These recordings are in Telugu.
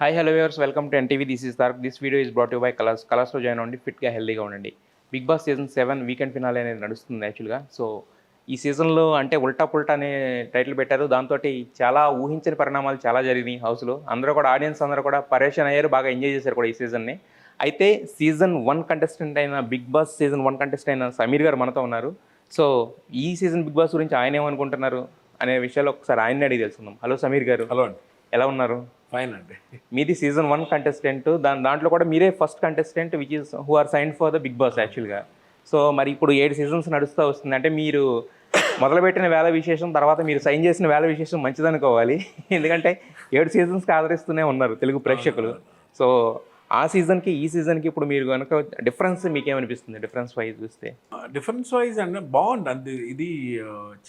Hi hello viewers welcome to NTV this is Tarak. This video is brought you by కలర్స్లో జాయిన్ అవ్వండి, ఫిట్గా హెల్దీగా ఉండండి. Bigg Boss season 7 weekend finale అనేది నడుస్తుంది యాక్చువల్గా. సో ఈ సీజన్లో అంటే ఉల్టా పుల్టా అనే టైటిల్ పెట్టారు. దాంతో చాలా ఊహించని పరిణామాలు చాలా జరిగినాయి హౌస్లో. అందరూ కూడా ఆడియన్స్ అందరూ కూడా పరేషాన్ అయ్యారు, బాగా ఎంజాయ్ చేశారు కూడా ఈ సీజన్ని. అయితే సీజన్ 1 కంటెస్టెంట్ అయిన బిగ్ బాస్ సీజన్ 1 కంటెస్టెంట్ అయిన సమీర్ గారు మనతో ఉన్నారు. సో ఈ సీజన్ బిగ్ బాస్ గురించి ఆయన ఏమనుకుంటున్నారు అనే విషయాలు ఒకసారి ఆయన్ని అడిగి తెలుసుకుందాం. హలో సమీర్ గారు. హలో అండి. ఎలా ఉన్నారు? ఫైన్ అండి. మీది సీజన్ 1 కంటెస్టెంట్, దాంట్లో కూడా మీరే first contestant which is who are signed for the Bigg Boss యాక్చువల్గా. సో మరి ఇప్పుడు 7 సీజన్స్ నడుస్తూ వస్తుంది అంటే మీరు మొదలుపెట్టిన వేళ విశేషం తర్వాత మీరు సైన్ చేసిన వేళ విశేషం మంచిదనుకోవాలి. ఎందుకంటే 7 సీజన్స్కి ఆదరిస్తూనే ఉన్నారు తెలుగు ప్రేక్షకులు. సో ఆ సీజన్కి ఈ సీజన్కి ఇప్పుడు మీరు కనుక డిఫరెన్స్ మీకేమనిపిస్తుంది? డిఫరెన్స్ వైజ్ చూస్తే డిఫరెన్స్ వైజ్ అంటే బాగుంది. అది ఇది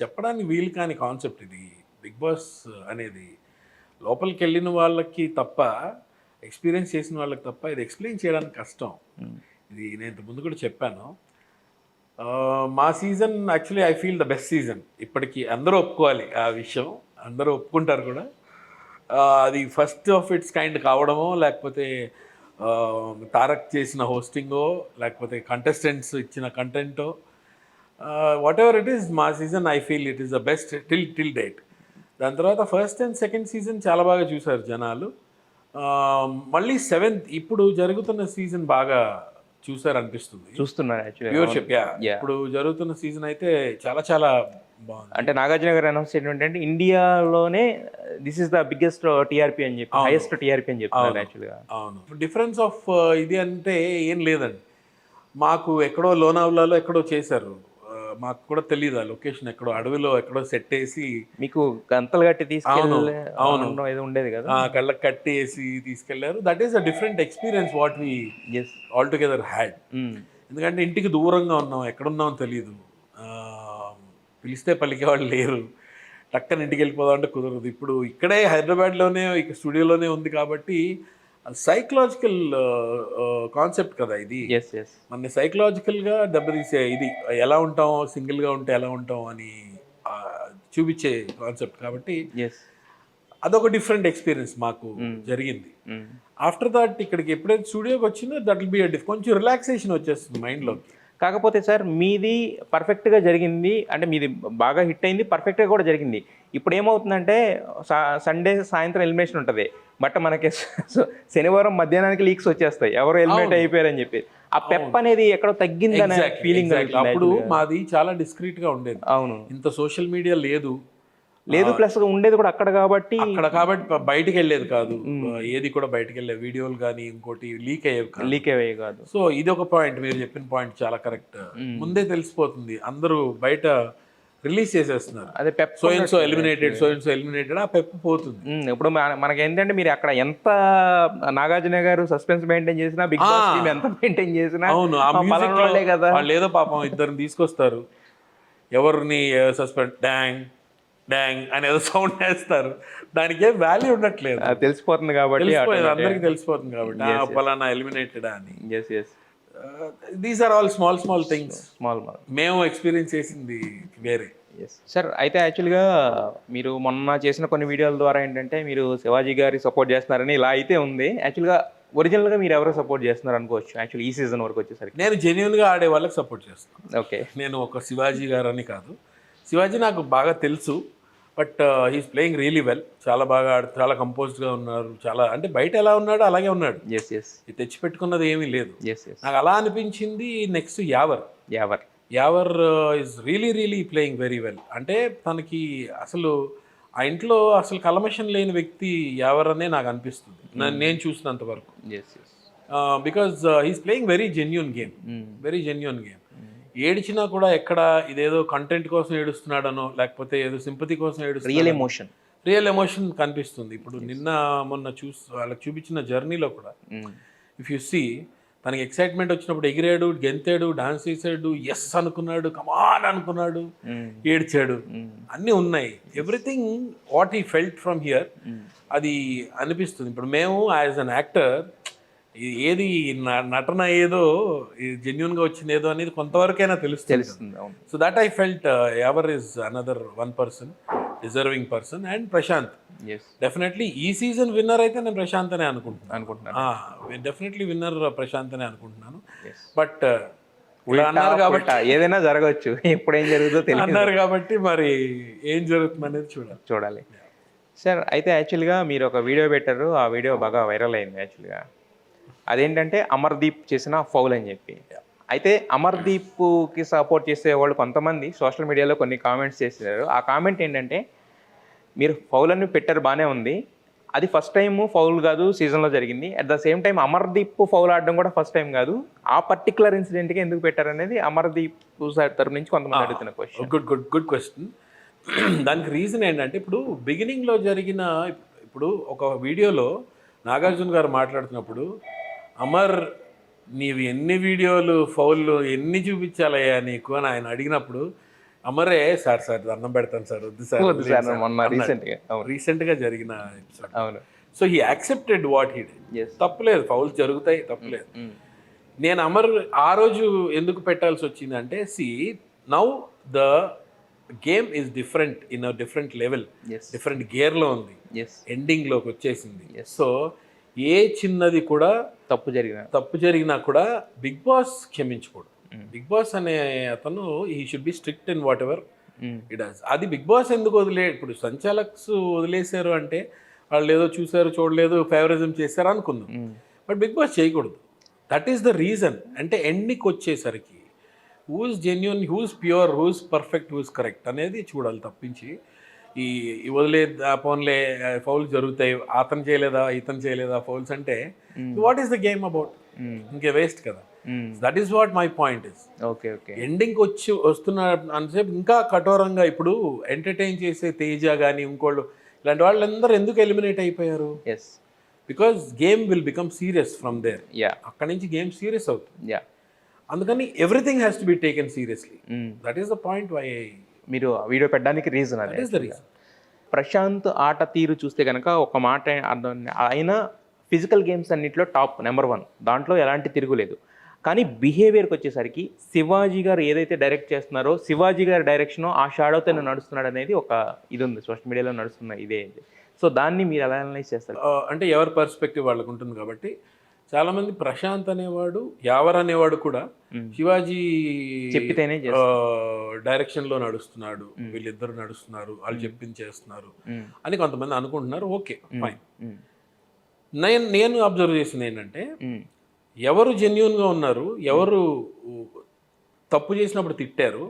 చెప్పడానికి వీలు కాని కాన్సెప్ట్ ఇది. బిగ్ బాస్ అనేది లోపలికి వెళ్ళిన వాళ్ళకి తప్ప, ఎక్స్పీరియన్స్ చేసిన వాళ్ళకి తప్ప ఇది ఎక్స్ప్లెయిన్ చేయడానికి కష్టం. ఇది నేను ఇంతకుముందు కూడా చెప్పాను. మా season actually I feel the best season ఇప్పటికీ. అందరూ ఒప్పుకోవాలి ఆ విషయం, అందరూ ఒప్పుకుంటారు కూడా. అది ఫస్ట్ ఆఫ్ ఇట్స్ కైండ్ కావడమో, లేకపోతే తారక్ చేసిన హోస్టింగో, లేకపోతే కంటెస్టెంట్స్ ఇచ్చిన కంటెంటో, వాట్ ఎవర్ ఇట్ ఈస్, మా season I feel it is the best till date. దాని తర్వాత ఫస్ట్ అండ్ సెకండ్ సీజన్ చాలా బాగా చూశారు జనాలు. మళ్ళీ 7th ఇప్పుడు జరుగుతున్న సీజన్ బాగా చూసారు అనిపిస్తుంది. చూస్తున్నారు యాక్చువల్లీ వ్యూవర్షిప్. ఇప్పుడు జరుగుతున్న సీజన్ అయితే చాలా చాలా బాగుంది. అంటే నాగార్జున గారు అనౌన్స్ చేయడం ఏంటంటే ఇండియాలోనే this is the biggest TRP అని చెప్పి, హైయెస్ట్ టీఆర్పీ అని చెప్తున్నారు యాక్చువల్గా. అవును. డిఫరెన్స్ ఆఫ్ ఇది అంటే ఏం లేదండి. మాకు ఎక్కడో లోనావ్లాలో ఎక్కడో చేశారు, మాకు కూడా తెలియదు ఆ లొకేషన్. ఎక్కడో అడవిలో ఎక్కడో సెట్ వేసి మీకు గంతలు కట్టి తీసుకెళ్ళి ఏదో ఉండేది కదా, కళ్ళకి కట్టి వేసి తీసుకెళ్లారు. That is a different experience what we all together had. ఎందుకంటే ఇంటికి దూరంగా ఉన్నాం, ఎక్కడున్నామో తెలియదు, పిలిస్తే పలికేవాళ్ళు లేరు, టక్కన ఇంటికి వెళ్ళిపోదాం అంటే కుదరదు. ఇప్పుడు ఇక్కడే హైదరాబాద్లోనే ఇక స్టూడియోలోనే ఉంది కాబట్టి సైకలాజికల్ కాన్సెప్ట్ కదా ఇది. మన సైకలాజికల్గా దెబ్బతీసే ఇది. ఎలా ఉంటాం, సింగిల్గా ఉంటే ఎలా ఉంటాం అని చూపించే కాన్సెప్ట్ కాబట్టి అదొక డిఫరెంట్ ఎక్స్పీరియన్స్ మాకు జరిగింది. ఆఫ్టర్ దాట్ ఇక్కడికి ఎప్పుడైతే స్టూడియోకి వచ్చిందో దట్ విల్ బి కొంచెం రిలాక్సేషన్ వచ్చేస్తుంది మైండ్లోకి. కాకపోతే సార్ మీది పర్ఫెక్ట్గా జరిగింది, అంటే మీది బాగా హిట్ అయింది, పర్ఫెక్ట్గా కూడా జరిగింది. ఇప్పుడు ఏమవుతుందంటే సండే సాయంత్రం ఎలిమినేషన్ ఉంటుంది, బట్ మనకి శనివారం మధ్యాహ్నానికి లీక్స్ వచ్చేస్తాయి ఎవరు ఎలిమినేట్ అయిపోయారని చెప్పి. ఆ పెప్ అనేది ఎక్కడో తగ్గిందనే ఫీలింగ్. అప్పుడు మాది చాలా డిస్క్రీట్గా ఉండేది. అవును, ఇంత సోషల్ మీడియా లేదు, ప్లస్ ఉండేది కూడా అక్కడ కాబట్టి బయటికి వెళ్ళేది కాదు. ఏది కూడా బయటికి వెళ్ళే వీడియోలు కానీ ఇంకోటి లీక్ అయ్యేవి కాదు. సో ఇది ఒక పాయింట్, మీరు చెప్పిన పాయింట్ చాలా కరెక్ట్. ముందే తెలిసిపోతుంది, అందరూ బయట రిలీజ్ చేసేస్తున్నారు. అదే పెప్ సో ఎలిమినేటెడ్, ఆ పెప్ పోతుంది. ఇప్పుడు మనకి ఏంటంటే మీరు అక్కడ ఎంత నాగార్జున గారు సస్పెన్స్ మెయింటైన్ చేసినా, బిగ్ బాస్ టీమ్ ఎంత మెయింటైన్ చేసినా, అవును, కదా లేదో పాపం ఇద్దరిని తీసుకొస్తారు, ఎవరిని సస్పెండ్ డాంగ్ డాంగ్ అనేదో సౌండ్ వేస్తారు, దానికి ఏం వాల్యూ ఉండట్లేదు. తెలిసిపోతుంది కాబట్టి, అందరికి తెలిసిపోతుంది కాబట్టి పలానా ఎలిమినేటెడ్ అని. These are all small things. మేము ఎక్స్పీరియన్స్ చేసింది వేరే. సార్ అయితే యాక్చువల్గా మీరు మొన్న చేసిన కొన్ని వీడియోల ద్వారా ఏంటంటే మీరు శివాజీ గారి సపోర్ట్ చేస్తున్నారని ఇలా అయితే ఉంది. యాక్చువల్గా ఒరిజినల్గా మీరు ఎవరో సపోర్ట్ చేస్తున్నారు అనుకోవచ్చు. యాక్చువల్లీ ఈ సీజన్ వరకు వచ్చేసరికి నేను జెన్యున్గా ఆడే వాళ్ళకి సపోర్ట్ చేస్తాను. ఓకే, నేను ఒక శివాజీ గారు అని కాదు, శివాజీ నాకు బాగా తెలుసు, but he's playing really well. చాలా బాగా చాలా కంపోజ్డ్గా ఉన్నారు. చాలా అంటే బయట ఎలా ఉన్నాడో అలాగే ఉన్నాడు. తెచ్చిపెట్టుకున్నది ఏమీ లేదు. నాకు అలా అనిపించింది. Next Yawar is really playing very well. అంటే తనకి అసలు ఆ ఇంట్లో అసలు కల్మషం లేని వ్యక్తి యావర్ అనే నాకు అనిపిస్తుంది, నేను చూసినంత వరకు. Because he's playing very genuine game. ఏడిచినా కూడా ఎక్కడ ఇదేదో కంటెంట్ కోసం ఏడుస్తున్నాడనో, లేకపోతే ఏదో సింపతి కోసం ఏడుస్తున్నాడు, రియల్ ఎమోషన్ కనిపిస్తుంది. ఇప్పుడు నిన్న మొన్న వాళ్ళకి చూపించిన జర్నీలో కూడా ఇఫ్ యు సీ, తనకి ఎక్సైట్మెంట్ వచ్చినప్పుడు ఎగిరాడు, గెంతాడు, డాన్స్ చేశాడు, ఎస్ అనుకున్నాడు, కమాన్ అనుకున్నాడు, ఏడ్చాడు, అన్నీ ఉన్నాయి. Everything what he felt from here అది అనిపిస్తుంది. ఇప్పుడు మేము యాజ్ అన్ యాక్టర్ ఏది నటన ఏదో జెన్యున్గా వచ్చింది ఏదో అనేది కొంతవరకైనా తెలుస్తుంది. సో దట్ ఐ ఫెల్ట్ ఎవర్ is another one person. Deserving person. And Prashanth is definitely ఈ సీజన్ విన్నర్ అయితే నేను ప్రశాంత్ అనే అనుకుంటున్నాను. డెఫినెట్లీ విన్నర్ ప్రశాంత్ అనే అనుకుంటున్నాను. బట్ అన్నారు కాబట్టి ఏదైనా జరగవచ్చు, ఎప్పుడు ఏం జరుగుతుందో తెలియదు అన్నారు కాబట్టి మరి ఏం జరుగుతుంది అనేది చూడాలి సార్. అయితే యాక్చువల్గా మీరు ఒక వీడియో పెట్టారు, ఆ వీడియో బాగా వైరల్ అయింది యాక్చువల్గా. అదేంటంటే అమర్దీప్ చేసిన ఫౌల్ అని చెప్పి. అయితే అమర్దీప్కి సపోర్ట్ చేసే వాళ్ళు కొంతమంది సోషల్ మీడియాలో కొన్ని కామెంట్స్ చేశారు. ఆ కామెంట్ ఏంటంటే, మీరు ఫౌల్ అని పెట్టారు బాగానే ఉంది, అది ఫస్ట్ టైం ఫౌల్ కాదు సీజన్లో జరిగింది. At the same time Amardeep foul ఆడడం కూడా ఫస్ట్ టైం కాదు. ఆ పర్టికులర్ ఇన్సిడెంట్కి ఎందుకు పెట్టారు అనేది అమర్దీప్ తరపు నుంచి కొంతమంది అడుగుతున్న క్వశ్చన్. Good question. దానికి రీజన్ ఏంటంటే, ఇప్పుడు బిగినింగ్లో జరిగిన ఇప్పుడు ఒక వీడియోలో నాగార్జున గారు మాట్లాడుతున్నప్పుడు, అమర్ నీవు ఎన్ని వీడియోలు ఫౌల్ ఎన్ని చూపించాలయ్యా నీకు అని ఆయన అడిగినప్పుడు, అమరే సార్ దండం పెడతాను సార్, వద్దు సార్ మొన్న రీసెంట్గా జరిగిన ఎపిసోడ్. అవును. So he accepted what he did. తప్పులేదు, ఫౌల్స్ జరుగుతాయి, తప్పులేదు. నేను అమర్ ఆ రోజు ఎందుకు పెట్టాల్సి వచ్చిందంటే, now the game is different in a different level, different గేర్లో ఉంది, ఎండింగ్లోకి వచ్చేసింది. సో ఏ చిన్నది కూడా తప్పు జరిగినా కూడా బిగ్ బాస్ క్షమించకూడదు. బిగ్ బాస్ అనే అతను he should be strict in what ever it does. అది బిగ్ బాస్ ఎందుకు ఇప్పుడు సంచాలక్స్ వదిలేశారు అంటే వాళ్ళు ఏదో చూసారు చూడలేదు ఫేవరిజం చేశారు అనుకుందాం. బట్ బిగ్ బాస్ చేయకూడదు. That is the reason. అంటే ఎండ్కి వచ్చేసరికి who's genuine, who's pure, who's perfect, who's correct అనేది చూడాలి తప్పించి ఈ వదిలే ఫోన్లే ఫౌల్ జరుగుతాయి, అతను చేయలేదా ఇతను చేయలేదా ఫౌల్స్ అంటే what is the game about? ఇంకే వేస్ట్ కదా. That is what my point is. ఎండింగ్కి వస్తున్న అంతసేపు ఇంకా కఠోరంగా ఇప్పుడు ఎంటర్టైన్ చేసే తేజ కానీ ఇంకోళ్ళు ఇలాంటి వాళ్ళందరూ ఎందుకు ఎలిమినేట్ అయిపోయారు? Because game will become serious from there. అక్కడి నుంచి గేమ్ సీరియస్ అవుతుంది. అందుకని everything has to be taken seriously. That is the point why మీరు వీడియో పెట్టడానికి రీజన్ అది. ప్రశాంత్ ఆట తీరు చూస్తే కనుక ఒక మాట ఆయన ఫిజికల్ గేమ్స్ అన్నింటిలో టాప్ నెంబర్ 1, దాంట్లో ఎలాంటి తిరుగులేదు. కానీ బిహేవియర్కి వచ్చేసరికి శివాజీ గారు ఏదైతే డైరెక్ట్ చేస్తున్నారో, శివాజీ గారి డైరెక్షన్ ఆ షాడోతో నడుస్తున్నాడు అనేది ఒక ఇది ఉంది, సోషల్ మీడియాలో నడుస్తున్న ఇదే. సో దాన్ని మీరు ఎలా అనలైజ్ చేస్తారు? అంటే ఎవరి పర్స్పెక్టివ్ వాళ్ళకు ఉంటుంది కాబట్టి చాలామంది ప్రశాంత్ అనేవాడు, యావర్ అనేవాడు కూడా శివాజీ చెప్పితేనే డైరెక్షన్లో నడుస్తున్నాడు, వీళ్ళిద్దరు నడుస్తున్నారు, వాళ్ళు చెప్పింది చేస్తున్నారు అని కొంతమంది అనుకుంటున్నారు. Okay fine. నేను అబ్జర్వ్ చేసింది ఏంటంటే, ఎవరు జెన్యున్గా ఉన్నారు, ఎవరు తప్పు చేసినప్పుడు తిట్టారు.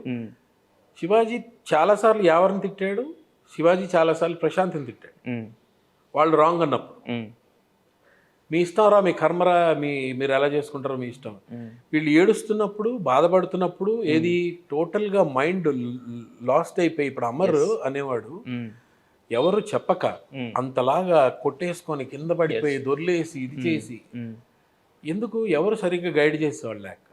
శివాజీ చాలాసార్లు యావర్ని తిట్టాడు, శివాజీ చాలాసార్లు ప్రశాంత్ని తిట్టాడు. వాళ్ళు రాంగ్ అన్నప్పుడు మీ ఇష్టంరా, మీ కర్మరా, మీరు ఎలా చేసుకుంటారో మీ ఇష్టం. వీళ్ళు ఏడుస్తున్నప్పుడు, బాధపడుతున్నప్పుడు ఏది టోటల్గా మైండ్ లాస్ట్ అయిపోయి, ఇప్పుడు అమర్ అనేవాడు ఎవరు చెప్పక అంతలాగా కొట్టేసుకొని కింద పడిపోయి దొర్లేసి ఇది చేసి ఎందుకు ఎవరు సరిగ్గా గైడ్ చేసేవాళ్ళు లేక.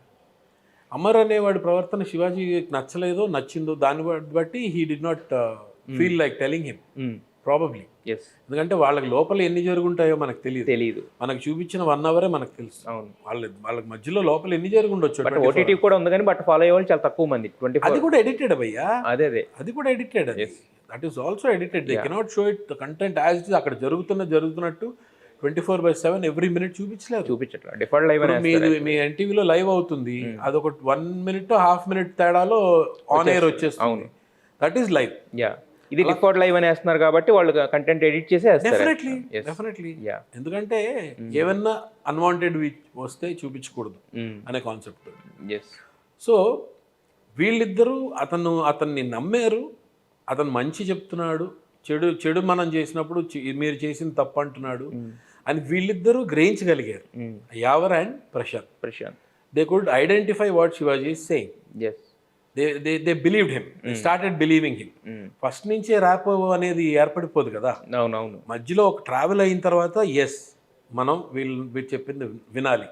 అమర్ అనేవాడి ప్రవర్తన శివాజీకి నచ్చలేదో నచ్చిందో దాన్ని బట్టి he did not feel like telling him probably. ఎందుకంటే వాళ్ళకి లోపల ఎన్ని జరుగుంటాయో మనకు తెలియదు. మనకు చూపించిన 1 అవరే మనకు తెలుసు. వాళ్ళకి మధ్యలో లోపల ఎన్ని జరుగుండొచ్చు. ఓటీటీ కూడా ఉంది కానీ బట్ ఫాలో అయ్యే వాళ్ళు చాలా తక్కువ మంది. అది కూడా ఎడిటెడ్ భయ్యా, అది కూడా edited. That is also edited. They cannot show it the content as it is. అక్కడ జరుగుతున్నట్టు 24/7 ఎవ్రీ మినిట్ చూపించట్లేదు. డిఫాల్ట్ లైవ్ మీ ఎన్టీవీలో లైవ్ అవుతుంది, అదొక 1 మినిట్ హాఫ్ మినిట్ తేడాలో ఆన్ ఎయిర్ వచ్చేస్తుంది. That is live. ఇది డిఫాల్ట్ లైవ్ అని వేస్తున్నారు కాబట్టి వాళ్ళు కంటెంట్ ఎడిట్ చేసి డెఫినెట్లీ. ఎందుకంటే ఏమన్నా అన్వాంటెడ్ వస్తే చూపించకూడదు అనే కాన్సెప్ట్. సో వీళ్ళిద్దరూ అతన్ని నమ్మారు, అతను మంచి చెప్తున్నాడు, చెడు మనం చేసినప్పుడు మీరు చేసిన తప్పు అంటున్నాడు అని వీళ్ళిద్దరూ గ్రహించగలిగారు, Yawar and Prashanth. They could identify what Shivaji is saying. They believed him. They started believing him. First నుంచే ర్యాప్ అనేది ఏర్పడిపోదు కదా. అవునవును. మధ్యలో ఒక ట్రావెల్ అయిన తర్వాత మనం వీళ్ళు చెప్పింది వినాలి.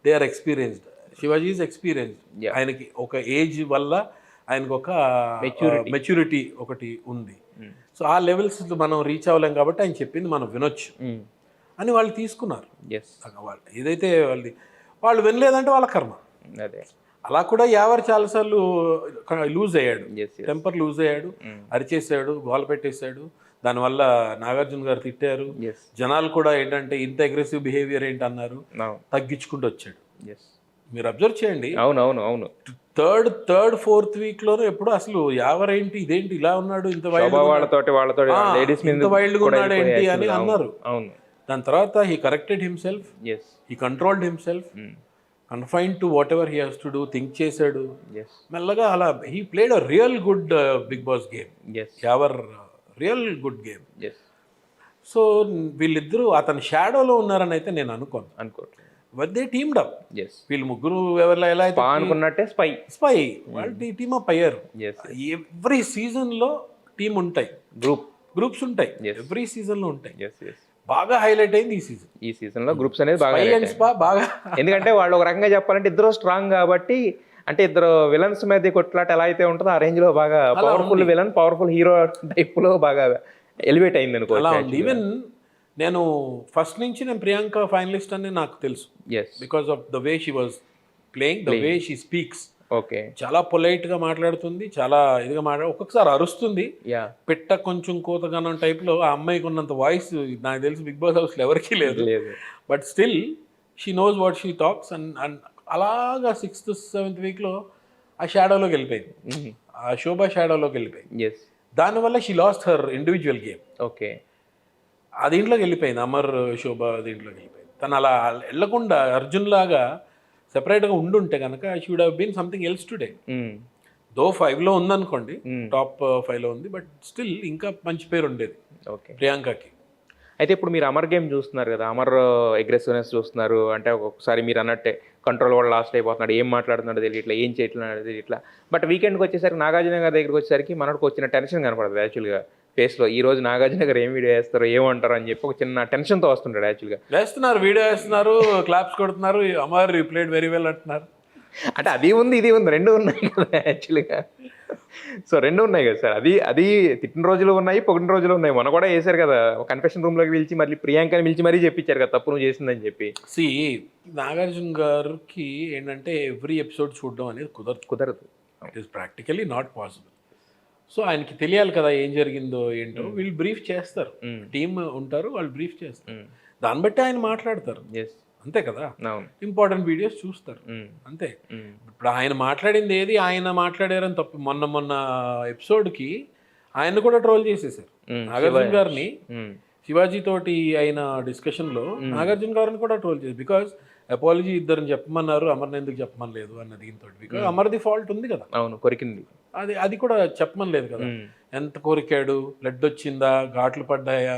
They are experienced. Shivaji is experienced. ఆయనకి ఒక ఏజ్ వల్ల ఆయనకు ఒక మెచ్యూరిటీ ఒకటి ఉంది. సో ఆ లెవెల్స్ మనం రీచ్ అవ్వలేం కాబట్టి ఆయన చెప్పింది మనం వినొచ్చు అని వాళ్ళు తీసుకున్నారు. ఏదైతే వాళ్ళు వినలేదంటే వాళ్ళ కర్మ. అలా కూడా యావర్ చాలాసార్లు లూజ్ అయ్యాడు, Yes, yes. టెంపర్ లూజ్ అయ్యాడు, అరిచేసాడు, గోల పెట్టేశాడు. దానివల్ల నాగార్జున గారు తిట్టారు. Yes. జనాలు కూడా ఏంటంటే ఇంత అగ్రెసివ్ బిహేవియర్ ఏంటి అన్నారు. అవును. తగ్గించుకుంటూ వచ్చాడు. Yes. మీరు అబ్జర్వ్ చేయండి, అవును. థర్డ్ ఫోర్త్ వీక్ లోనే ఎప్పుడు అసలు ఎవరేంటి ఇదేంటి ఇలా ఉన్నాడు, ఇంత శోభా వాళ్ళతోటి లేడీస్ మీద ఇంత వైల్డ్ గా ఉన్నాడు ఏంటి అని అవును. అన్నారు. అవును. దాని తర్వాత he corrected himself, yes. He controlled himself, confine to whatever he has to do, think చేశాడు ఎస్. మెల్లగా. అలా he played a real good Bigg Boss game, yes. Ever real good game. Yes. So వీళ్ళిద్దరూ అతని షాడోలో ఉన్నారని అయితే నేను అనుకోవట్లేదు. They teamed up. ఎస్. వీళ్ళు ముగ్గురు ఎవరిలో ఎలా అయితే అనుకున్నట్టే స్పై స్పై వాళ్ళు టీమ్ అప్ అయ్యారు. ఎస్. ఎవ్రీ సీజన్ లో టీం ఉంటాయి, గ్రూప్స్ ఉంటాయి, ఎవ్రీ సీజన్ లో ఉంటాయి. ఎస్. ఎస్. బాగా హైలైట్ అయింది ఈ సీజన్ లో గ్రూప్స్ అనేది బాగా స్పై అండ్ స్పా బాగా. ఎందుకంటే వాళ్ళు ఒక రకంగా చెప్పాలంటే ఇద్దరు స్ట్రాంగ్ కాబట్టి, అంటే ఇద్దరు విలన్స్ మీద కొట్లాట ఎలా అయితే ఉంటుందో ఆ రేంజ్ లో బాగా powerful villain, powerful hero type లో బాగా ఎలివేట్ అయింది అలా అనుకోవచ్చు. ఉంది. ఈవెన్ నేను ఫస్ట్ నుంచి నేను ప్రియాంక ఫైనలిస్ట్ అని నాకు తెలుసు, yes. Because of the way she was playing, the way she speaks. Okay. చాలా పొలైట్ గా మాట్లాడుతుంది, చాలా ఇదిగా ఒక్కొక్కసారి అరుస్తుంది, యా. పెట్ట కొంచెం కోతగానం టైప్ లో. ఆ అమ్మాయికి ఉన్నంత వాయిస్ నాకు తెలిసి బిగ్ బాస్ హౌస్ లో ఎవరికీ లేదు. But still she knows what she talks. And అలాగా 6th 7th వీక్ లో ఆ షాడోలోకి వెళ్ళిపోయింది, ఆ శోభా షాడోలోకి వెళ్ళిపోయింది. ఎస్. దానివల్ల she lost her individual game. Okay. ఆ దీంట్లోకి వెళ్ళిపోయింది, అమర్ శోభ దీంట్లోకి వెళ్ళిపోయింది. తను అలా వెళ్ళకుండా అర్జున్ లాగా సెపరేట్గా ఉండుంటే కనుక she would have been something else today. Though 5లో ఉందనుకోండి, టాప్ 5లో ఉంది, బట్ స్టిల్ ఇంకా మంచి పేరు ఉండేది ఓకే ప్రియాంకకి. అయితే ఇప్పుడు మీరు అమర్ గేమ్ చూస్తున్నారు కదా, అమర్ అగ్రెసివ్నెస్ చూస్తున్నారు. అంటే ఒక్కొక్కసారి మీరు అన్నట్టే కంట్రోల్ కూడా లాస్ట్ అయిపోతున్నాడు, ఏం మాట్లాడుతున్నాడో తెలియట్లా, ఏం చేయట్లేదు తెలియట్లా. బట్ వీకెండ్కి వచ్చేసరికి నాగార్జున గారి దగ్గరికి వచ్చేసరికి మనకు వచ్చిన టెన్షన్ కనపడుతుంది యాక్చువల్గా ఫేస్లో. ఈ రోజు నాగార్జున గారు ఏం వీడియో వేస్తారో ఏమంటారో అని చెప్పి ఒక చిన్న టెన్షన్తో వస్తుంటాడు యాక్చువల్గా. వేస్తున్నారు, వీడియో వేస్తున్నారు, క్లాప్స్ కొడుతున్నారు, Amar you played very well అంటున్నారు. అంటే అది ఉంది ఇది ఉంది, రెండు ఉన్నాయి కదా యాక్చువల్గా. సో రెండు ఉన్నాయి కదా సార్, అది తిట్టిన రోజులు ఉన్నాయి, పొగిన రోజులు ఉన్నాయి. మొన్న కూడా వేశారు కదా, కన్ఫెషన్ రూమ్లోకి పిలిచి మళ్ళీ ప్రియాంకని పిలిచి మరీ చెప్పించారు కదా తప్పు నువ్వు చేసిందని చెప్పి. నాగార్జున గారికి ఏంటంటే ఎవ్రీ ఎపిసోడ్ చూడడం అనేది కుదరదు. It is practically not possible. So ఆయనకి తెలియాలి కదా ఏం జరిగిందో ఏంటో. వీళ్ళు బ్రీఫ్ చేస్తారు, టీమ్ ఉంటారు, వాళ్ళు బ్రీఫ్ చేస్తారు, దాన్ని బట్టి ఆయన మాట్లాడతారు. అంతే కదా, ఇంపార్టెంట్ వీడియోస్ చూస్తారు అంతే. ఇప్పుడు ఆయన మాట్లాడింది ఏది ఆయన మాట్లాడారని తప్పు. మొన్న ఎపిసోడ్కి ఆయన కూడా ట్రోల్ చేసేసారు నాగార్జున గారిని. శివాజీ తోటి అయిన డిస్కషన్లో నాగార్జున గారిని కూడా ట్రోల్ చేసి, బికాస్ అపాలజీ ఇద్దరిని చెప్పమన్నారు, అమర్ని ఎందుకు చెప్పమనలేదు అన్న దీంతో. బికాస్ అమర్ది ఫాల్ట్ ఉంది కదా, అవును కొరికింది, అది కూడా చెప్పమనలేదు కదా. ఎంత కొరికాడు, బ్లడ్ వచ్చిందా, ఘాట్లు పడ్డాయా,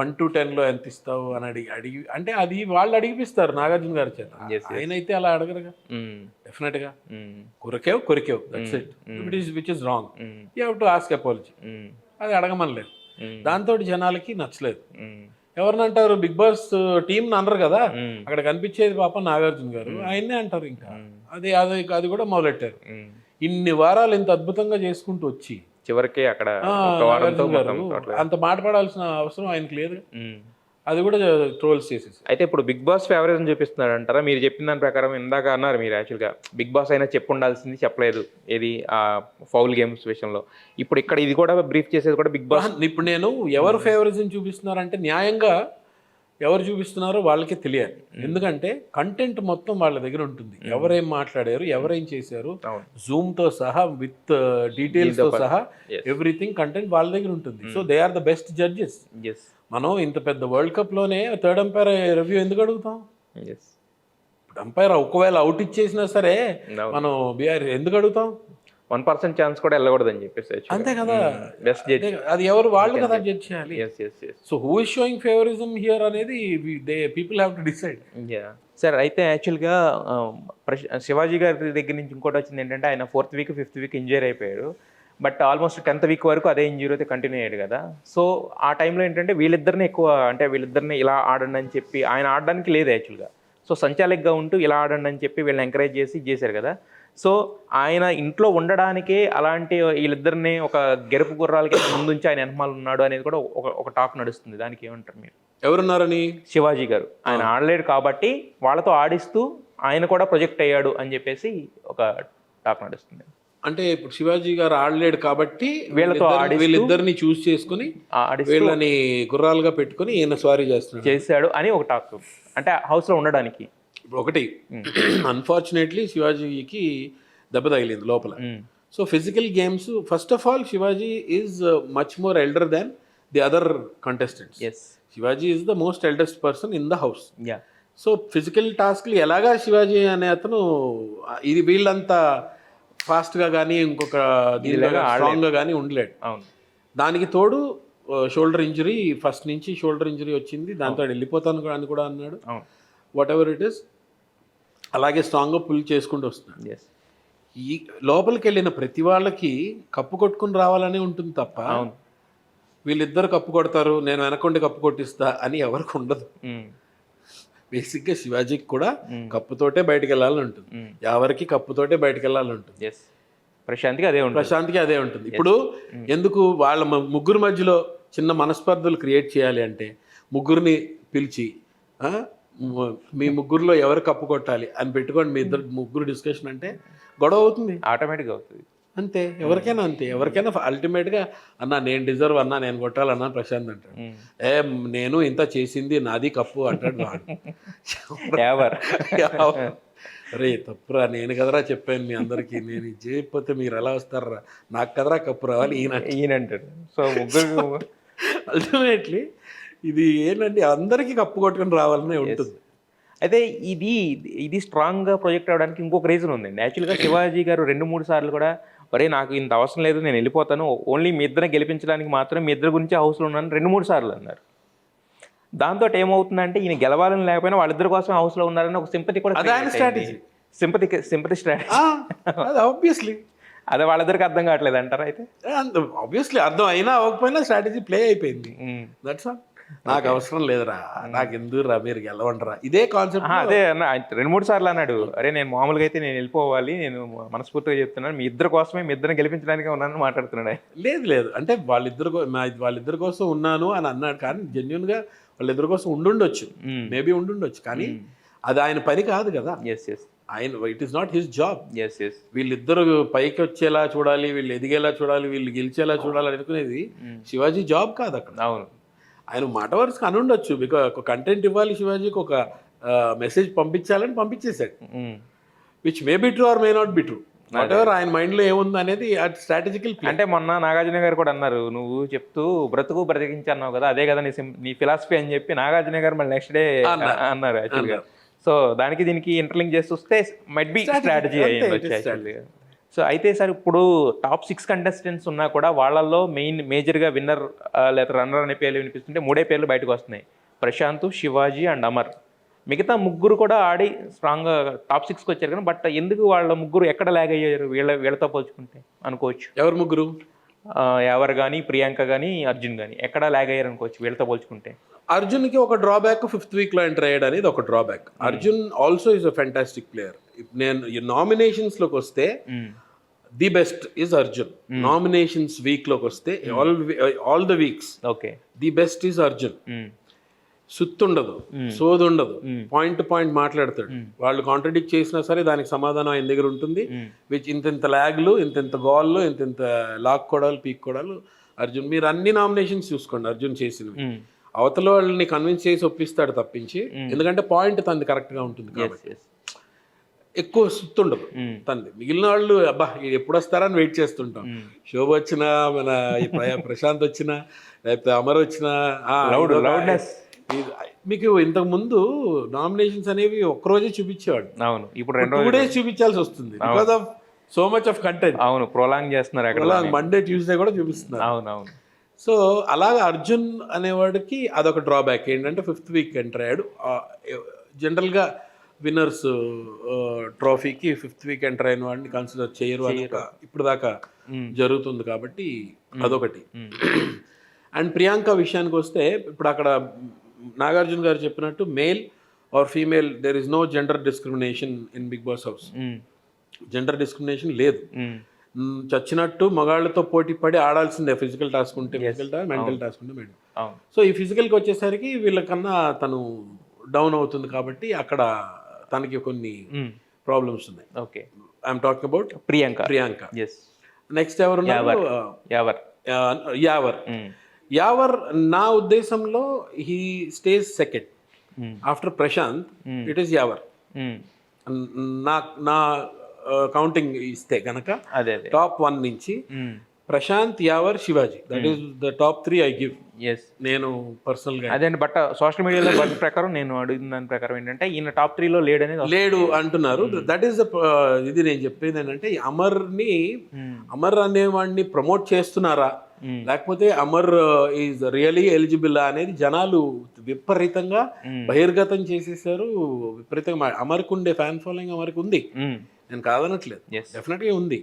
1 to 10లో ఎంత ఇస్తావు అని అడిగి అంటే అది వాళ్ళు అడిగిపిస్తారు నాగార్జున గారి చేత. ఆయన అయితే అలా అడగరుగా, డెఫినెట్ గా కొరికేవు that's it, which is wrong, you have to ask apology. అది అడగమనలేదు, దాంతో జనాలకి నచ్చలేదు. ఎవరినంటారు, బిగ్ బాస్ టీమ్ అనరు కదా, అక్కడ కనిపించేది పాప నాగార్జున గారు, ఆయన్నే అంటారు. ఇంకా అది కూడా మొదలెట్టారు. ఇన్ని వారాలు ఇంత అద్భుతంగా చేసుకుంటూ వచ్చి చివరికి అక్కడ అంత మాట్లాడాల్సిన అవసరం ఆయనకి లేదు, అది కూడా ట్రోల్స్ చేసేసి. అయితే ఇప్పుడు బిగ్ బాస్ ఫేవరేజ్ అని చూపిస్తున్నాడు అంటారా? మీరు చెప్పిన దాని ప్రకారం ఇందాక అన్నారు మీరు యాక్చువల్గా బిగ్ బాస్ అయినా చెప్పు ఉండాల్సింది చెప్పలేదు, ఏది ఆ ఫౌల్ గేమ్స్ విషయంలో. ఇప్పుడు ఇక్కడ ఇది కూడా బ్రీఫ్ చేసేది కూడా బిగ్ బాస్. ఇప్పుడు నేను ఎవరు ఫేవరిజం చూపిస్తున్నారంటే న్యాయంగా ఎవరు చూపిస్తున్నారో వాళ్ళకే తెలియాలి. ఎందుకంటే కంటెంట్ మొత్తం వాళ్ళ దగ్గర ఉంటుంది, ఎవరేం మాట్లాడారు, ఎవరేం చేశారు, జూమ్తో సహా విత్ డీటెయిల్స్తో సహా ఎవ్రీథింగ్ కంటెంట్ వాళ్ళ దగ్గర ఉంటుంది. So they are the best judges. మనం ఇంత పెద్ద వరల్డ్ కప్లోనే థర్డ్ అంపైర్ రివ్యూ ఎందుకు అడుగుతాం? ఇప్పుడు అంపైర్ ఒకవేళ అవుట్ ఇచ్చేసినా సరే మనం బీఆర్ ఎందుకు అడుగుతాం? 1% ఛాన్స్ కూడా వెళ్ళకూడదని చెప్పేసి. అంతే కదా, బెస్ట్ జడ్జ్ అది ఎవరు వాళ్ళు కదా జడ్జ్ చేయాలి. So who is showing favouritism here అనేది people have to decide. Sir అయితే యాక్చువల్గా శివాజీ గారి దగ్గర నుంచి ఇంకోటి వచ్చింది ఏంటంటే ఆయన 4th week 5th week injury అయిపోయారు. బట్ ఆల్మోస్ట్ 10th వీక్ వరకు అదే ఇంజూరీ అయితే కంటిన్యూ అయ్యాడు కదా. సో ఆ టైంలో ఏంటంటే వీళ్ళిద్దరిని ఎక్కువ అంటే వీళ్ళిద్దరిని ఇలా ఆడండి అని చెప్పి ఆయన ఆడడానికి లేదు యాక్చువల్గా. సో సంచాలకుగా ఉంటూ ఇలా ఆడండి అని చెప్పి వీళ్ళని ఎంకరేజ్ చేశారు కదా. సో ఆయన ఇంట్లో ఉండడానికే అలాంటి వీళ్ళిద్దరిని ఒక గెలుపు గుర్రాలకి ముందుంచి ఆయన వెనకాల ఉన్నాడు అనేది కూడా ఒక టాక్ నడుస్తుంది. దానికి ఏమంటారు మీరు? ఎవరున్నారని? శివాజీ గారు ఆయన ఆడలేడు కాబట్టి వాళ్ళతో ఆడిస్తూ ఆయన కూడా ప్రొజెక్ట్ అయ్యాడు అని చెప్పేసి ఒక టాక్ నడుస్తుంది. అంటే ఇప్పుడు శివాజీ గారు ఆడలేడు కాబట్టి వీళ్ళతో ఆడిస్తూ- వీళ్ళిద్దరిని చూస్ చేసుకుని వీళ్ళని గుర్రాలుగా పెట్టుకుని ఈయన స్వారీ చేస్తున్నాడు చేశాడు అని ఒక టాక్. అంటే హౌస్లో ఉండడానికి. ఇప్పుడు ఒకటి అన్ఫార్చునేట్లీ శివాజీకి దెబ్బ తగిలింది లోపల. So physical games first of all Shivaji is much more elder than the other contestants. Yes, Shivaji is the most eldest person in the house. Yeah. So physical టాస్క్లు ఎలాగా శివాజీ అనే అతను ఇది వీళ్ళంతా ఫాస్ట్గా కానీ ఇంకొక స్ట్రాంగ్గా కానీ ఉండలేడు. అవును. దానికి తోడు షోల్డర్ ఇంజరీ, ఫస్ట్ నుంచి షోల్డర్ ఇంజరీ వచ్చింది, దాంతో వెళ్ళిపోతాను అని కూడా అన్నాడు. వాట్ ఎవర్ ఇట్ ఈస్ అలాగే స్ట్రాంగ్గా పుల్ చేసుకుంటూ వస్తున్నాడు. ఎస్. ఈ లోపలికి వెళ్ళిన ప్రతి వాళ్ళకి కప్పు కొట్టుకుని రావాలనే ఉంటుంది తప్ప వీళ్ళిద్దరు కప్పు కొడతారు నేను వెనకుండి కప్పు కొట్టిస్తా అని ఎవరికి ఉండదు. బేసిక్గా శివాజీకి కూడా కప్పుతోటే బయటకు వెళ్ళాలని ఉంటుంది, ఎవరికి కప్పుతోటే బయటకు వెళ్ళాలని ఉంటుంది. ఎస్, ప్రశాంత్కి అదే ఉంటుంది. ఇప్పుడు ఎందుకు వాళ్ళ ముగ్గురు మధ్యలో చిన్న మనస్పర్ధలు క్రియేట్ చేయాలి అంటే ముగ్గురిని పిలిచి మీ ముగ్గురులో ఎవరు కప్పు కొట్టాలి అని పెట్టుకోండి, మీ ముగ్గురు డిస్కషన్ అంటే గొడవ అవుతుంది, ఆటోమేటిక్గా అవుతుంది. అంతే. ఎవరికైనా అంతే. ఎవరికైనా అల్టిమేట్గా అన్నా నేను డిజర్వ్ అన్నా నేను కొట్టాలన్నా ప్రశాంత్ అంటాడు. నేను ఇంత చేసింది నాది కప్పు అంటాడు వాడు. అరే తప్పురా, నేను కదరా చెప్పాను మీ అందరికీ, నేను ఇది చేయకపోతే మీరు ఎలా వస్తారా, నాకు కదరా కప్పు రావాలి ఈయనంటాడు. సో ముగ్గురు అల్టిమేట్లీ ఇది ఏంటంటే అందరికీ కప్పు కొట్టుకొని రావాలనే ఉంటుంది. అయితే ఇది స్ట్రాంగ్గా ప్రొజెక్ట్ అవ్వడానికి ఇంకొక రీజన్ ఉందండి. యాక్చువల్గా శివాజీ గారు 2-3 సార్లు కూడా ఒరే నాకు ఇంత అవసరం లేదు నేను వెళ్ళిపోతాను, ఓన్లీ మీ ఇద్దరిని గెలిపించడానికి మాత్రం మీ ఇద్దరి గురించి హౌస్లో ఉన్నాను 2-3 సార్లు అన్నారు. దాంతో ఏమవుతుందంటే ఈయన గెలవాలని లేకపోయినా వాళ్ళిద్దరి కోసం హౌస్లో ఉన్నారని ఒక సింపతి కూడా స్ట్రాటజీ సింపతి స్ట్రాటజీ ఆబ్వియస్లీ అదే వాళ్ళిద్దరికి అర్థం కావట్లేదు అంటారా? అయితే ఆబ్వియస్లీ అర్థం అయినా అవ్వకపోయినా స్ట్రాటజీ ప్లే అయిపోయింది. That's all. నాకు అవసరం లేదురా, నాకు ఎందుకురా, మీరు గెలవండిరా, ఇదే కాన్సెప్ట్. అదే అన్న 2-3 సార్లు అన్నాడు, అరే నేను మామూలుగా అయితే నేను వెళ్ళిపోవాలి, నేను మనస్ఫూర్తిగా చెప్తున్నాను మీ ఇద్దరు కోసమే మీ ఇద్దరిని గెలిపించడానికి ఉన్నానని మాట్లాడుతున్నాడు. లేదు అంటే వాళ్ళిద్దరి కోసం ఉన్నాను అని అన్నాడు, కానీ జెన్యున్గా వాళ్ళిద్దరి కోసం ఉండుండొచ్చు, మేబీ ఉండుండొచ్చు, కానీ అది ఆయన పని కాదు కదా. It is not his job. వీళ్ళిద్దరు పైకి వచ్చేలా చూడాలి, వీళ్ళు ఎదిగేలా చూడాలి, వీళ్ళు గెలిచేలా చూడాలి అనుకునేది శివాజీ జాబ్ కాదు అక్కడ. అవును, ఆయన మాట వరుసకు అని ఉండొచ్చు, బికాజ్ ఒక కంటెంట్ ఇవ్వాలి శివాజీకి, ఒక మెసేజ్ పంపించాలని పంపించేశాడు, which may be true or may not be true, whatever ఆయన మైండ్లో ఏముంది అనేది స్ట్రాటజికల్. అంటే మొన్న నాగార్జున గారు కూడా అన్నారు, నువ్వు చెప్తూ బ్రతికించి అన్నావు కదా, అదే కదా నీ ఫిలాసఫీ అని చెప్పి నాగార్జున గారు మళ్ళీ నెక్స్ట్ డే అన్నారు యాక్చువల్గా. సో దానికి దీనికి ఇంటర్లింక్ చేసి చూస్తే మైట్ బి స్ట్రాటజీ అయ్యింది యాక్చువల్గా. సో అయితే సార్ ఇప్పుడు టాప్ 6 కంటెస్టెంట్స్ ఉన్నా కూడా వాళ్ళల్లో మేజర్గా విన్నర్ లేదా రన్నర్ అనే పేర్లు వినిపిస్తుంటే 3 పేర్లు బయటకు వస్తున్నాయి, ప్రశాంత్, శివాజీ అండ్ అమర్. మిగతా ముగ్గురు కూడా ఆడి స్ట్రాంగ్గా టాప్ 6కి వచ్చారు కానీ బట్ ఎందుకు వాళ్ళ ముగ్గురు ఎక్కడ ల్యాగ్ అయ్యారు వీళ్ళతో పోల్చుకుంటే అనుకోవచ్చు? ఎవరు ముగ్గురు? ఎవరు కానీ, ప్రియాంక కానీ, అర్జున్ కానీ ఎక్కడ ల్యాగ్ అయ్యారు అనుకోవచ్చు వీళ్ళతో పోల్చుకుంటే? అర్జున్కి ఒక డ్రాబ్యాక్ 5th వీక్లో ఎంటర్ అయ్యాడు అనేది ఒక drawback. Arjun also is a fantastic player. నేను నామినేషన్స్లోకి వస్తే the best is Arjun. Nominations వీక్లోకి వస్తే all the weeks okay the best is Arjun. సుత్తుండదు, సోదు ఉండదు, పాయింట్ టు పాయింట్ మాట్లాడతాడు. వాళ్ళు కాంట్రడిక్ట్ చేసినా సరే దానికి సమాధానం ఆయన దగ్గర ఉంటుంది. విచ్ ఇంత ల్యాగ్లు, ఇంత గోళ్ళు, ఇంత లాక్కోడాలు, పీక్కోడాలు అర్జున్. మీరు అన్ని నామినేషన్స్ చూసుకోండి అర్జున్ చేసినవి, అవతల వాళ్ళని కన్విన్స్ చేసి ఒప్పిస్తాడు తప్పించి, ఎందుకంటే పాయింట్ తనది కరెక్ట్గా ఉంటుంది కాబట్టి. ఎక్కువ సుత్తుండదు తనది. మిగిలిన వాళ్ళు అబ్బా ఎప్పుడు వస్తారని వెయిట్ చేస్తుంటాం. శోభ వచ్చినా, మన ప్రశాంత్ వచ్చినా, లేకపోతే అమర్ వచ్చినా, మీకు ఇంతకు ముందు నామినేషన్స్ అనేవి ఒక్కరోజే చూపించేవాడు. అవును, ఇప్పుడు 2 days చూపించాల్సి వస్తుంది because of so much of content. అవును, ప్రొలాంగ్ చేస్తున్నారు, మండే ట్యూస్డే కూడా చూపిస్తున్నారు. అవునవును. సో అలాగా అర్జున్ అనేవాడికి అదొక డ్రాబ్యాక్ ఏంటంటే 5th వీక్ ఎంటర్ అయ్యాడు. జనరల్గా విన్నర్స్ ట్రోఫీకి 5th వీక్ ఎంటర్ అయిన వాడిని కన్సిడర్ చేయరు అని ఇప్పుడు దాకా జరుగుతుంది కాబట్టి అదొకటి. అండ్ ప్రియాంక విషయానికి వస్తే ఇప్పుడు అక్కడ నాగార్జున గారు చెప్పినట్టు male or female there is no gender discrimination in Bigg Boss house. Gender discrimination లేదు. చచ్చినట్టు మగాళ్ళతో పోటీ పడి ఆడాల్సిందే. ఫిజికల్ టాస్క్ ఉంటే ఫిజికల్ టాస్క్, మెంటల్ టాస్క్ ఉంటే మెంటల్. సో ఈ ఫిజికల్కి వచ్చేసరికి వీళ్ళకన్నా తను డౌన్ అవుతుంది కాబట్టి అక్కడ తనకి కొన్ని ప్రాబ్లమ్స్ ఉన్నాయి. Okay. I'm talking about Priyanka. Yes. Next ఎవరున్నారు? యావర్. యావర్ నా ఉద్దేశంలో he stage second after Prashanth. It is Yawar. నా కౌంటింగ్ ఇస్తే కనుక అదే టాప్ 1 నుంచి Prashanth, Yawar, Shivaji, that is the top 3 I give. Yes. నేను పర్సనల్గా అదే అండి. బట్ సోషల్ మీడియాలో బట్ ప్రకారం నేను అడిగిన దాని ప్రకారం ఏంటంటే ఈయన టాప్ 3లో లేడు అంటున్నారు. దట్ ఈస్ ఇది నేను చెప్పేది ఏంటంటే అమర్ అనేవాడిని ప్రమోట్ చేస్తున్నారా లేకపోతే అమర్ ఈజ్ రియలీ ఎలిజిబుల్ అనేది జనాలు విపరీతంగా బహిర్గతం చేసేసారు. విపరీతంగా అమర్కు ఉండే ఫ్యాన్ ఫాలోయింగ్ అమర్కి ఉంది, నేను కాదనట్లేదు, డెఫినెట్గా ఉంది.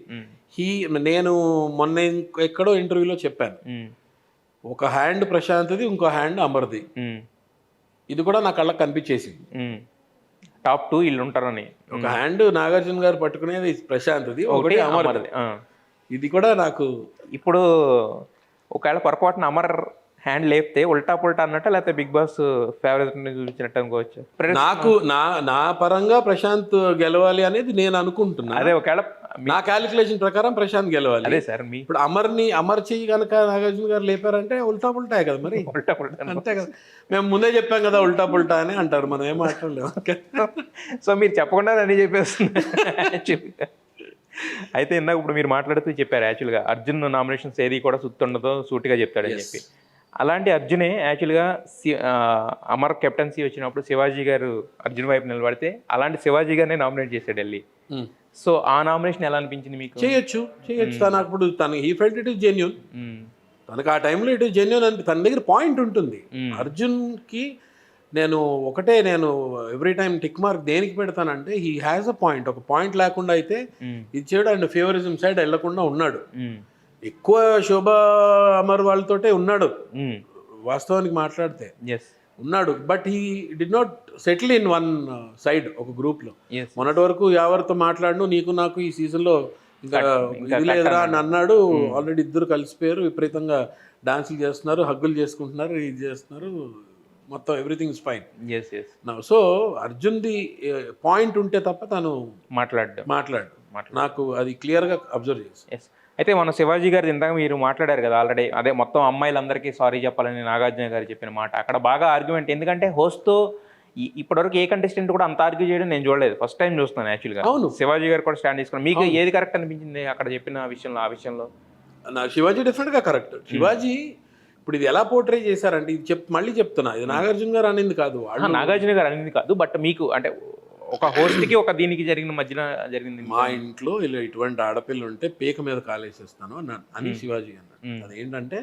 నేను మొన్న ఎక్కడో ఇంటర్వ్యూలో చెప్పాను, ఒక హ్యాండ్ ప్రశాంత్ది, ఇంకో హ్యాండ్ అమర్ది. ఇది కూడా నా కళ్ళకి కనిపించేసింది. టాప్ 2 వీళ్ళు ఉంటారని. ఒక హ్యాండ్ నాగార్జున గారు పట్టుకునేది ప్రశాంత్ది, ఒకటి అమర్ది. ఇది కూడా నాకు ఇప్పుడు ఒకవేళ పొరపాటున అమర్ హ్యాండ్ లేపితే ఉల్టా పుల్టా అన్నట్టు లేకపోతే బిగ్ బాస్ ఫేవరెట్ చూపించినట్టు అనుకోవచ్చు. నాకు నా పరంగా ప్రశాంత్ గెలవాలి అనేది నేను అనుకుంటున్నా. అదే ఒకవేళ నా క్యాలిక్యులేషన్ ప్రకారం ప్రశాంత్ గెలవాలి. అదే సార్, ఇప్పుడు అమర్ చెయ్యి కనుక నాగార్జున గారు లేపారంటే ఉల్టా పుల్టాయే కదా మరి. ఉల్టా పుల్టా అంతే కదా, మేము ముందే చెప్పాం కదా ఉల్టా పుల్టా అని అంటారు, మనం ఏం మాట్లాడలేము. సో మీరు చెప్పకుండా అన్నీ చెప్పేస్తున్నారు. అయితే ఇందాక ఇప్పుడు మీరు మాట్లాడుతూ చెప్పారు యాక్చువల్గా అర్జున్ నామినేషన్స్ ఏది కూడా సుత్తుండదో సూటిగా చెప్తాడని చెప్పి. అలాంటి అర్జునే యాక్చువల్గా అమర్ కెప్టెన్సీ వచ్చినప్పుడు శివాజీ గారు అర్జున్ వైపు నిలబడితే అలాంటి శివాజీ గారినే నామినేట్ చేశాడు వెళ్ళి. సో ఆ నామినేషన్ ఎలా అనిపించింది మీకు? చేయొచ్చు తను అప్పుడు he felt it is genuine. తనకు ఆ టైంలో ఇట్ ఇస్ జెన్యూన్ అని తన దగ్గర పాయింట్ ఉంటుంది. అర్జున్కి నేను ఎవ్రీ టైం టిక్ మార్క్ దేనికి పెడతానంటే హీ హ్యాస్ అ పాయింట్. ఒక పాయింట్ లేకుండా అయితే ఇది చేయడు అండ్ ఫేవరిజం సైడ్ వెళ్లకుండా ఉన్నాడు. ఎక్కువ శోభా అమర్ వాళ్ళతోటే ఉన్నాడు వాస్తవానికి మాట్లాడితే ఉన్నాడు. But he did not settle in one side ఒక గ్రూప్ లో. మొన్నటి వరకు ఎవరితో మాట్లాడు, నీకు నాకు ఈ సీజన్ లో ఇంకా ఇది లేదురా అని అన్నాడు. ఆల్రెడీ ఇద్దరు కలిసిపోయారు, విపరీతంగా డాన్సులు చేస్తున్నారు, హగ్గులు చేసుకుంటున్నారు, ఇది చేస్తున్నారు, మొత్తం ఎవ్రీథింగ్ ఇస్ ఫైన్. సో అర్జున్ది పాయింట్ ఉంటే తప్ప తను మాట్లాడు. నాకు అది క్లియర్గా అబ్జర్వ్ చేసి. అయితే మన శివాజీ గారు ఇందాక మీరు మాట్లాడారు కదా ఆల్రెడీ, అదే మొత్తం అమ్మాయిలందరికీ సారీ చెప్పాలని నాగార్జున గారు చెప్పిన మాట అక్కడ బాగా ఆర్గ్యుమెంట్. ఎందుకంటే హోస్ట్తో ఇప్పటివరకు ఏ కంటెస్టెంట్ కూడా అంత ఆర్గ్యూ చేయడం నేను చూడలేదు, ఫస్ట్ టైం చూస్తున్నాను యాక్చువల్గా. అవును, శివాజీ గారు కూడా స్టాండ్ తీసుకున్నాను. మీకు ఏది కరెక్ట్ అనిపించింది అక్కడ చెప్పిన విషయంలో? ఆ విషయంలో నా శివాజీ డెఫినెట్గా కరెక్ట్. శివాజీ ఇప్పుడు ఇది ఎలా పోర్ట్రే చేశారంటే, ఇది మళ్ళీ చెప్తున్నా, ఇది నాగార్జున గారు అనేది కాదు, నాగార్జున గారు అనేది కాదు, బట్ మీకు అంటే ఒక హోస్ట్కి ఒక దీనికి జరిగిన మధ్యన జరిగింది. మా ఇంట్లో ఇలా ఇటువంటి ఆడపిల్ల ఉంటే పీక మీద కాలేసేస్తాను అని శివాజీ అన్నాడు. అదేంటంటే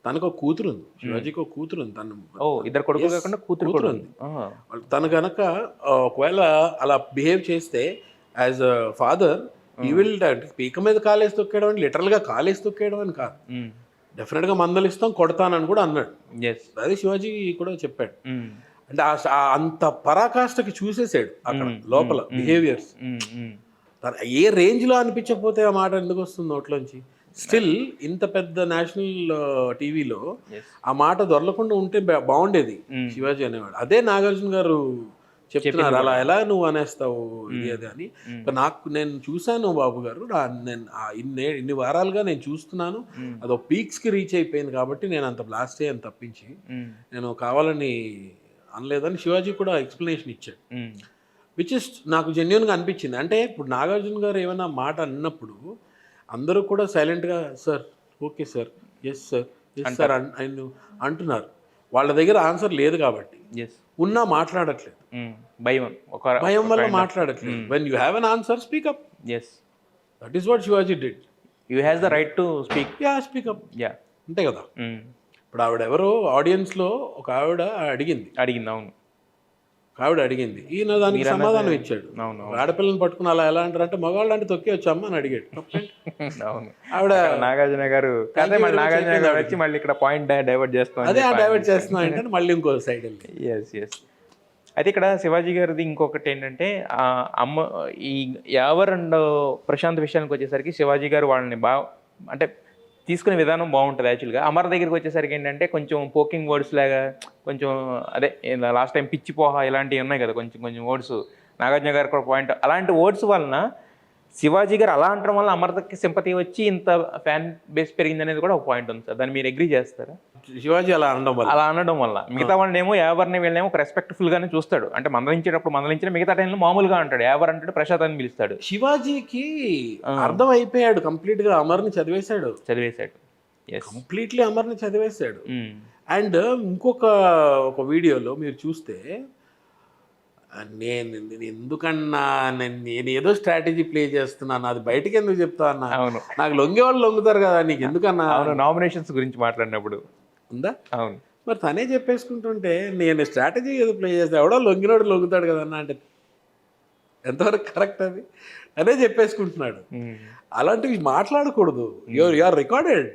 తనకు ఒక కూతురు ఉంది, శివాజీకి ఒక కూతురు ఉంది. తను ఇద్దరు కొడుకు కాకుండా కూతురు ఉంది. తను కనుక ఒకవేళ అలా బిహేవ్ చేస్తే యాజ్ అ ఫాదర్ ఈ విల్ పీక మీద కాలేసి తొక్కేయడం అని లిటరల్గా కాలేసి తొక్కేయడం అని కాదు, డెఫినెట్గా మందలిస్తాం, కొడతానని కూడా అన్నాడు. అదే శివాజీ కూడా చెప్పాడు. అంటే అంత పరాకాష్ఠకి చూసేసాడు అక్కడ లోపల బిహేవియర్స్. ఏ రేంజ్ లో అనిపించకపోతే ఆ మాట ఎందుకు వస్తుంది నోట్లోంచి? స్టిల్ ఇంత పెద్ద నేషనల్ టీవీలో ఆ మాట దొరలకుండా ఉంటే బాగుండేది శివాజీ అనేవాడు. అదే నాగార్జున గారు చెప్తున్నారు, అలా ఎలా నువ్వు అనేస్తావు ఇది అది అని. నేను చూశాను బాబు గారు, నేను ఇన్ని వారాలుగా నేను చూస్తున్నాను, అదో పీక్స్కి రీచ్ అయిపోయింది కాబట్టి నేను అంత బ్లాస్ట్ అయ్యాను తప్పించి నేను కావాలని అనలేదని శివాజీ కూడా ఎక్స్ప్లెనేషన్ ఇచ్చాడు. విచ్ ఇస్ నాకు జెన్యున్గా అనిపించింది. అంటే ఇప్పుడు నాగార్జున గారు ఏమైనా మాట అన్నప్పుడు అందరూ కూడా సైలెంట్గా sir, okay sir, yes sir, yes sir ఆయన అంటున్నారు. వాళ్ళ దగ్గర ఆన్సర్ లేదు కాబట్టి ఉన్నా మాట్లాడట్లేదు, భయం వల్ల మాట్లాడట్లేదు. When you have an answer, speak up. That is what Shivaji did. You has the right to speak. Speak up, అంతే కదా. ఇప్పుడు ఆవిడ ఎవరో ఆడియన్స్లో ఒక ఆవిడ అడిగింది. అవును, ఆవిడ అడిగింది, ఈయన దానికి సమాధానం ఇచ్చాడు. ఆడపిల్లని పట్టుకుని అలా ఎలా అంటారంటే మగవాళ్ళు అంటే తొక్కి వచ్చామ్మా అని అడిగాడు. ఆవిడ నాగార్జున గారు నాగార్జున గారు వచ్చి మళ్ళీ ఇక్కడ పాయింట్ డైవర్ట్ చేస్తున్నా, అదే డైవర్ట్ చేస్తున్నా అంటే మళ్ళీ ఇంకో సైడ్ వెళ్ళి. అయితే ఇక్కడ శివాజీ గారిది ఇంకొకటి ఏంటంటే ఈ యావర్ అండ్ ప్రశాంత్ విషయానికి వచ్చేసరికి శివాజీ గారు వాళ్ళని అంటే తీసుకునే విధానం బాగుంటుంది యాక్చువల్గా. అమర్ దగ్గరికి వచ్చేసరికి ఏంటంటే కొంచెం పోకింగ్ వర్డ్స్ లాగా, కొంచెం అదే లాస్ట్ టైం పిచ్చిపోహ ఇలాంటివి ఉన్నాయి కదా, కొంచెం వర్డ్స్ నాగార్జున గారు కూడా పాయింట్, అలాంటి వర్డ్స్ వలన శివాజీ గారు అలా అంటడం వల్ల అమర్తకి సింపతి వచ్చి ఇంత ఫ్యాన్ బేస్ పెరిగింది అనేది కూడా ఒక పాయింట్ ఉంది సార్. దాన్ని మీరు అగ్రీ చేస్తారా? శివాజీ అలా అనడం వల్ల, అలా అనడం వల్ల మిగతా వాళ్ళని ఏమో ఎవరిని వీళ్ళనేమో ఒక రెస్పెక్ట్ఫుల్ గానే చూస్తాడు, అంటే మందలించేటప్పుడు మందలించిన, మిగతా టైంలో మామూలుగా అంటాడు, ఎవరు అంటాడు ప్రసాద్ అని పిలుస్తాడు. శివాజీకి అర్థం అయిపోయాడు కంప్లీట్ గా, అమర్ని చదివేశాడు. కంప్లీట్లీ అమర్ని చదివేశాడు. అండ్ ఇంకొక వీడియోలో మీరు చూస్తే, నేను ఎందుకన్నా నేను ఏదో స్ట్రాటజీ ప్లే చేస్తున్నాను, అది బయటకి ఎందుకు చెప్తా అన్నా, నాకు లొంగే వాళ్ళు లొంగుతారు కదా, నీకు ఎందుకన్నా. నామినేషన్స్ గురించి మాట్లాడినప్పుడు ఉందా? అవును. మరి తనే చెప్పేసుకుంటుంటే నేను స్ట్రాటజీ ఏదో ప్లే చేస్తా, ఎవడో లొంగినోడు లొంగుతాడు కదన్నా అంటే ఎంతవరకు కరెక్ట్ అది? అదే చెప్పేసుకుంటున్నాడు. అలాంటివి మాట్లాడకూడదు. యూఆర్ రికార్డెడ్,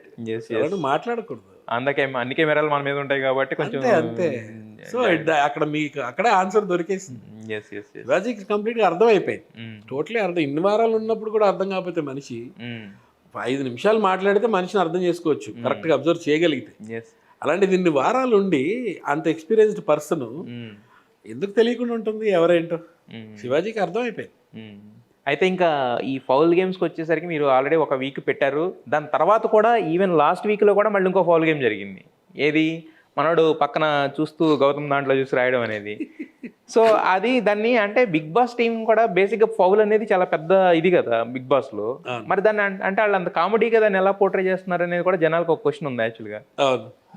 మాట్లాడకూడదు. అందుకే అన్ని కెమెరాలు మన మీద ఉంటాయి కాబట్టి కొంచెం అంతే. సో అక్కడ మీకు అక్కడే ఆన్సర్ దొరికేసింది. శివాజీకి కంప్లీట్ గా అర్థం అయిపోయింది, టోటలీ అర్థం. ఇన్ని వారాలు ఉన్నప్పుడు కూడా అర్థం కాకపోతే మనిషి 5 నిమిషాలు మాట్లాడితే మనిషిని అర్థం చేసుకోవచ్చు, కరెక్ట్ గా అబ్జర్వ్ చేయగలిగితే. అలాంటిది ఇన్ని వారాలు ఉండి అంత ఎక్స్పీరియన్స్డ్ పర్సన్ ఎందుకు తెలియకుండా ఉంటుంది ఎవరేంటో? శివాజీకి అర్థం అయిపోయింది. అయితే ఇంకా ఈ ఫౌల్ గేమ్స్కి వచ్చేసరికి మీరు ఆల్రెడీ ఒక వీక్ పెట్టారు, దాని తర్వాత కూడా ఈవెన్ లాస్ట్ వీక్లో కూడా మళ్ళీ ఇంకో ఫౌల్ గేమ్ జరిగింది. ఏది? మనోడు పక్కన చూస్తూ గౌతమ్ దాంట్లో చూసి రాయడం అనేది. సో అది దాన్ని అంటే బిగ్ బాస్ టీం కూడా బేసిక్గా ఫౌల్ అనేది చాలా పెద్ద ఇది కదా బిగ్ బాస్లో. మరి దాన్ని అంటే వాళ్ళు అంత కామెడీగా దాన్ని ఎలా పోర్ట్రే చేస్తున్నారు అనేది కూడా జనాలకు ఒక క్వశ్చన్ ఉంది యాక్చువల్గా.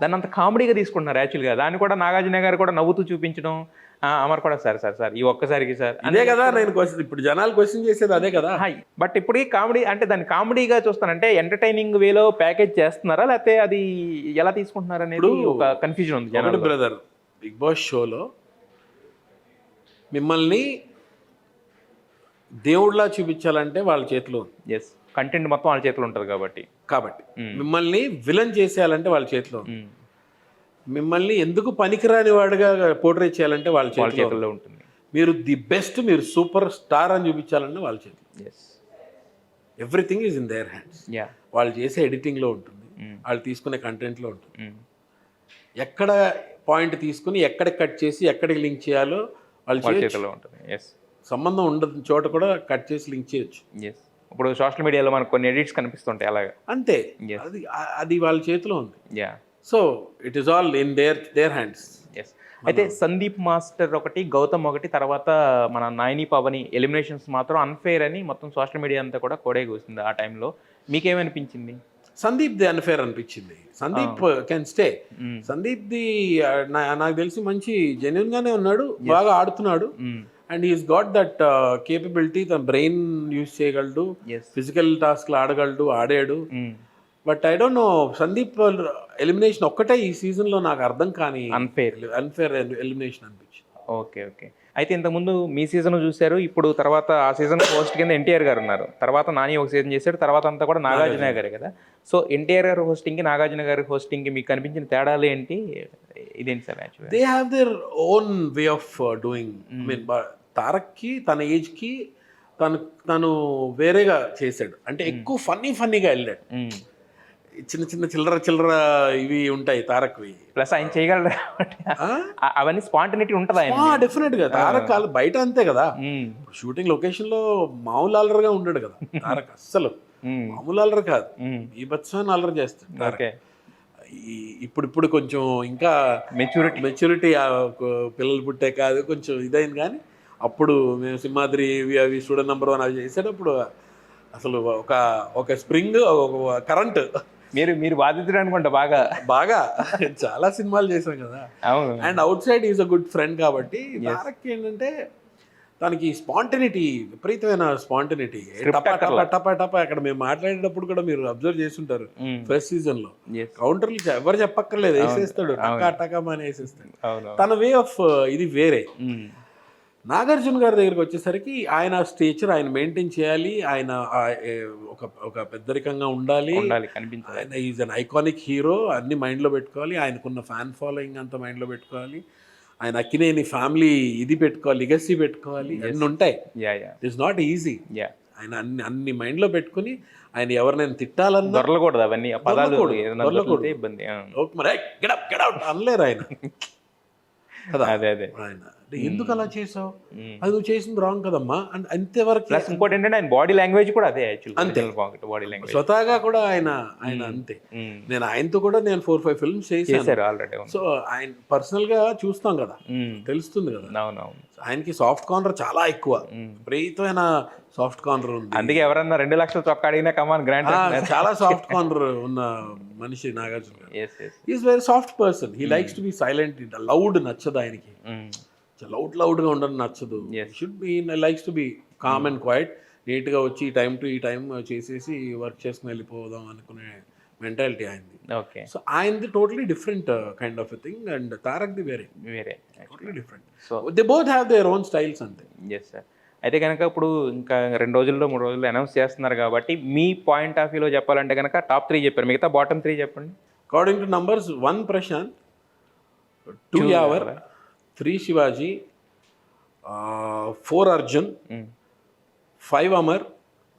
దాన్ని అంత కామెడీగా తీసుకుంటున్నారు యాక్చువల్గా. దాన్ని కూడా నాగార్జున గారు కూడా నవ్వుతూ చూపించడం, అమర్ కూడా సార్ ఈ ఒక్కసారికి సార్ అదే కదా నేను క్వశ్చన్, ఇప్పుడు జనాలు క్వశ్చన్ చేసేది అదే కదా. బట్ ఇప్పుడు ఈ కామెడీ అంటే దాన్ని కామెడీగా చూస్తానంటే ఎంటర్టైనింగ్ వేలో ప్యాకేజ్ చేస్తున్నారా, లేకపోతే అది ఎలా తీసుకుంటున్నారు అనేది ఒక కన్ఫ్యూజన్ ఉంది జనాలు. బ్రదర్, బిగ్ బాస్ షోలో మిమ్మల్ని దేవుడిలా చూపించాలంటే వాళ్ళ చేతిలో, కంటెంట్ మొత్తం వాళ్ళ చేతిలో ఉంటుంది కాబట్టి మిమ్మల్ని విలన్ చేసేయాలంటే వాళ్ళ చేతిలో, మిమ్మల్ని ఎందుకు పనికిరాని వాడిగా పోర్ట్రే చేయాలంటే వాళ్ళ చేతిలో ఉంటుంది. మీరు ది బెస్ట్, మీరు సూపర్ స్టార్ అని చూపించాలంటే వాళ్ళ చేతిలో. Everything is in their hands. వాళ్ళు చేసే ఎడిటింగ్లో ఉంటుంది, వాళ్ళు తీసుకునే కంటెంట్లో ఉంటుంది. ఎక్కడ పాయింట్ తీసుకుని ఎక్కడ కట్ చేసి ఎక్కడికి లింక్ చేయాలో వాళ్ళ చేతిలో ఉంటుంది. సంబంధం ఉండదు చోట కూడా కట్ చేసి లింక్ చేయొచ్చు. ఇప్పుడు సోషల్ మీడియాలో మనకు కొన్ని ఎడిట్స్ కనిపిస్తుంటాయి అలాగా, అంతే. అది వాళ్ళ చేతిలో ఉంది. So it is all in their hands. అయితే సందీప్ మాస్టర్ ఒకటి, గౌతమ్ ఒకటి, తర్వాత మన నాయని పవని ఎలిమినేషన్స్ మాత్రం అన్ఫేర్ అని మొత్తం సోషల్ మీడియా అంతా కూడా కోడే కూసింది. ఆ టైంలో మీకేమనిపించింది? సందీప్ ది అన్ఫేర్ అనిపించింది. Sandeep can stay. Sandeep the నాకు తెలిసి మంచి జెన్యున్ గానే ఉన్నాడు, బాగా ఆడుతున్నాడు. And he's got that capability, తన బ్రెయిన్ యూజ్ చేయగలడు, ఫిజికల్ టాస్క్లు ఆడగలడు, ఆడాడు. But I don't know, Sandeep elimination ఒక్కటే ఈ సీజన్లో నాకు అర్థం కానీ అన్ఫేర్ ఎలిమినేషన్ అనిపించింది. ఓకే. అయితే ఇంతకుముందు మీ సీజన్ చూశారు, ఇప్పుడు తర్వాత ఆ సీజన్ హోస్ట్ కింద ఎన్టీఆర్ గారు ఉన్నారు, తర్వాత నాని ఒక సీజన్ చేశాడు, తర్వాత అంతా కూడా నాగార్జున గారే కదా. సో ఎన్టీఆర్ గారు హోస్టింగ్కి, నాగార్జున గారి హోస్టింగ్కి మీకు కనిపించిన తేడాలు ఏంటి? ఇదేంటి sir? Actually they have their own way of doing. I mean తారక్కి తన ఏజ్కి తను వేరేగా చేశాడు, అంటే ఎక్కువ ఫన్నీగా వెళ్ళాడు. చిన్న చిల్లర ఇవి ఉంటాయి తారక్వి, ప్లస్ ఆయన చేయగలరు అవన్నీ స్పాంటనిటీ ఉంటుంది ఆయన. డెఫినెట్ గా తారక్ బయట అంతే కదా, షూటింగ్ లొకేషన్ లో మామూలు అల్లరిగా ఉండడు కదా తారక్, అస్సలు మామూలు అల్లరి కాదు, ఈ బత్సాన్ని అల్లరి చేస్తాడు. ఇప్పుడు కొంచెం ఇంకా మెచ్యూరిటీ పిల్లలు పుట్టే కాదు, కొంచెం ఇదైంది. కానీ అప్పుడు మేము సింహాద్రి అవి స్టూడెంట్ నెంబర్ 1 అవి చేసేటప్పుడు అసలు ఒక స్ప్రింగ్, ఒక కరెంట్. మీరు బాధితుడు అనుకుంటా బాగా చాలా సినిమాలు చేసాం కదా. And out side is a good friend కాబట్టి తారక్ ఏంటంటే తనకి స్పాంటనిటీ, విపరీతమైన స్పాంటనిటీ. టపా అక్కడ మేము మాట్లాడేటప్పుడు కూడా మీరు అబ్జర్వ్ చేస్తుంటారు, ఫస్ట్ సీజన్ లో కౌంటర్లు ఎవరు చెప్పక్కర్లేదు, వేసేస్తాడు, టకామని వేసేస్తాడు. తన వే ఆఫ్ ఇది వేరే. నాగార్జున గారి దగ్గరికి వచ్చేసరికి ఆయన స్టేచర్ ఆయన మెయింటైన్ చేయాలి, ఆయన ఒక పెద్దరికంగా ఉండాలి, ఆయన ఈజ్ అన్ ఐకానిక్ హీరో, అన్ని మైండ్లో పెట్టుకోవాలి, ఆయనకున్న ఫ్యాన్ ఫాలోయింగ్ అంతా మైండ్లో పెట్టుకోవాలి, ఆయన అక్కినేని ఫ్యామిలీ ఇది పెట్టుకోవాలి, లిగసీ పెట్టుకోవాలి, అన్నీ ఉంటాయి. It is not easy. ఆయన అన్ని మైండ్లో పెట్టుకుని ఆయన ఎవరినైనా తిట్టాలన్నా దొరలకూడదు, అవన్నీ పదాలు అనలేరు ఆయన. కదా అదే అదే. ఆయన అంటే ఎందుకు అలా చేసావు, అది నువ్వు చేసింది రాంగ్ కదమ్మా అంటే అంతేవరకు. ప్లస్ ఇంకోటి ఏంటంటే ఆయన బాడీ లాంగ్వేజ్ కూడా అదే యాక్చువల్ అంతే. బాడీ లాంగ్వేజ్ స్వతహాగా కూడా ఆయన అంతే. నేను ఆయనతో కూడా నేను 4-5 ఫిల్మ్స్ చేశాను. చేశారు ఆల్రెడీ. సో ఆయన పర్సనల్ గా చూస్తాం కదా, తెలుస్తుంది కదా. అవునవును. ఆయనకి సాఫ్ట్ కార్నర్ చాలా ఎక్కువ, విపరీతమైన సాఫ్ట్ కార్నర్ ఉంది. అందుకే ఎవరన్నా 2 లక్షలు చొక్కా అడిగినా కమాన్ గ్రాండ్. చాలా సాఫ్ట్ కార్నర్ ఉన్న మనిషి Nagarjuna garu. Is very soft person. He likes to be silent. Loud నచ్చదు ఆయనకి, లౌడ్ గా ఉండడం నచ్చదు. Should be likes to be calm and quiet. Neat గా వచ్చి ఈ టైం చేసేసి వర్క్ చేసుకుని వెళ్ళిపోదాం అనుకునే మెంటాలిటీ ఆయనది. ఓకే. సో ఆయనది totally different kind of a thing and తారక్ది వేరే totally different. So they both have their own styles అంతే. Yes sir. అయితే కనుక ఇప్పుడు ఇంకా 2 రోజుల్లో 3 రోజుల్లో అనౌన్స్ చేస్తున్నారు కాబట్టి మీ పాయింట్ ఆఫ్ వ్యూలో చెప్పాలంటే కనుక టాప్ 3 చెప్పారు, మిగతా బాటమ్ 3 చెప్పండి. According to numbers 1 Prashanth, 2 Yawar, 3 Shivaji, 4 Arjun, 5 Amar,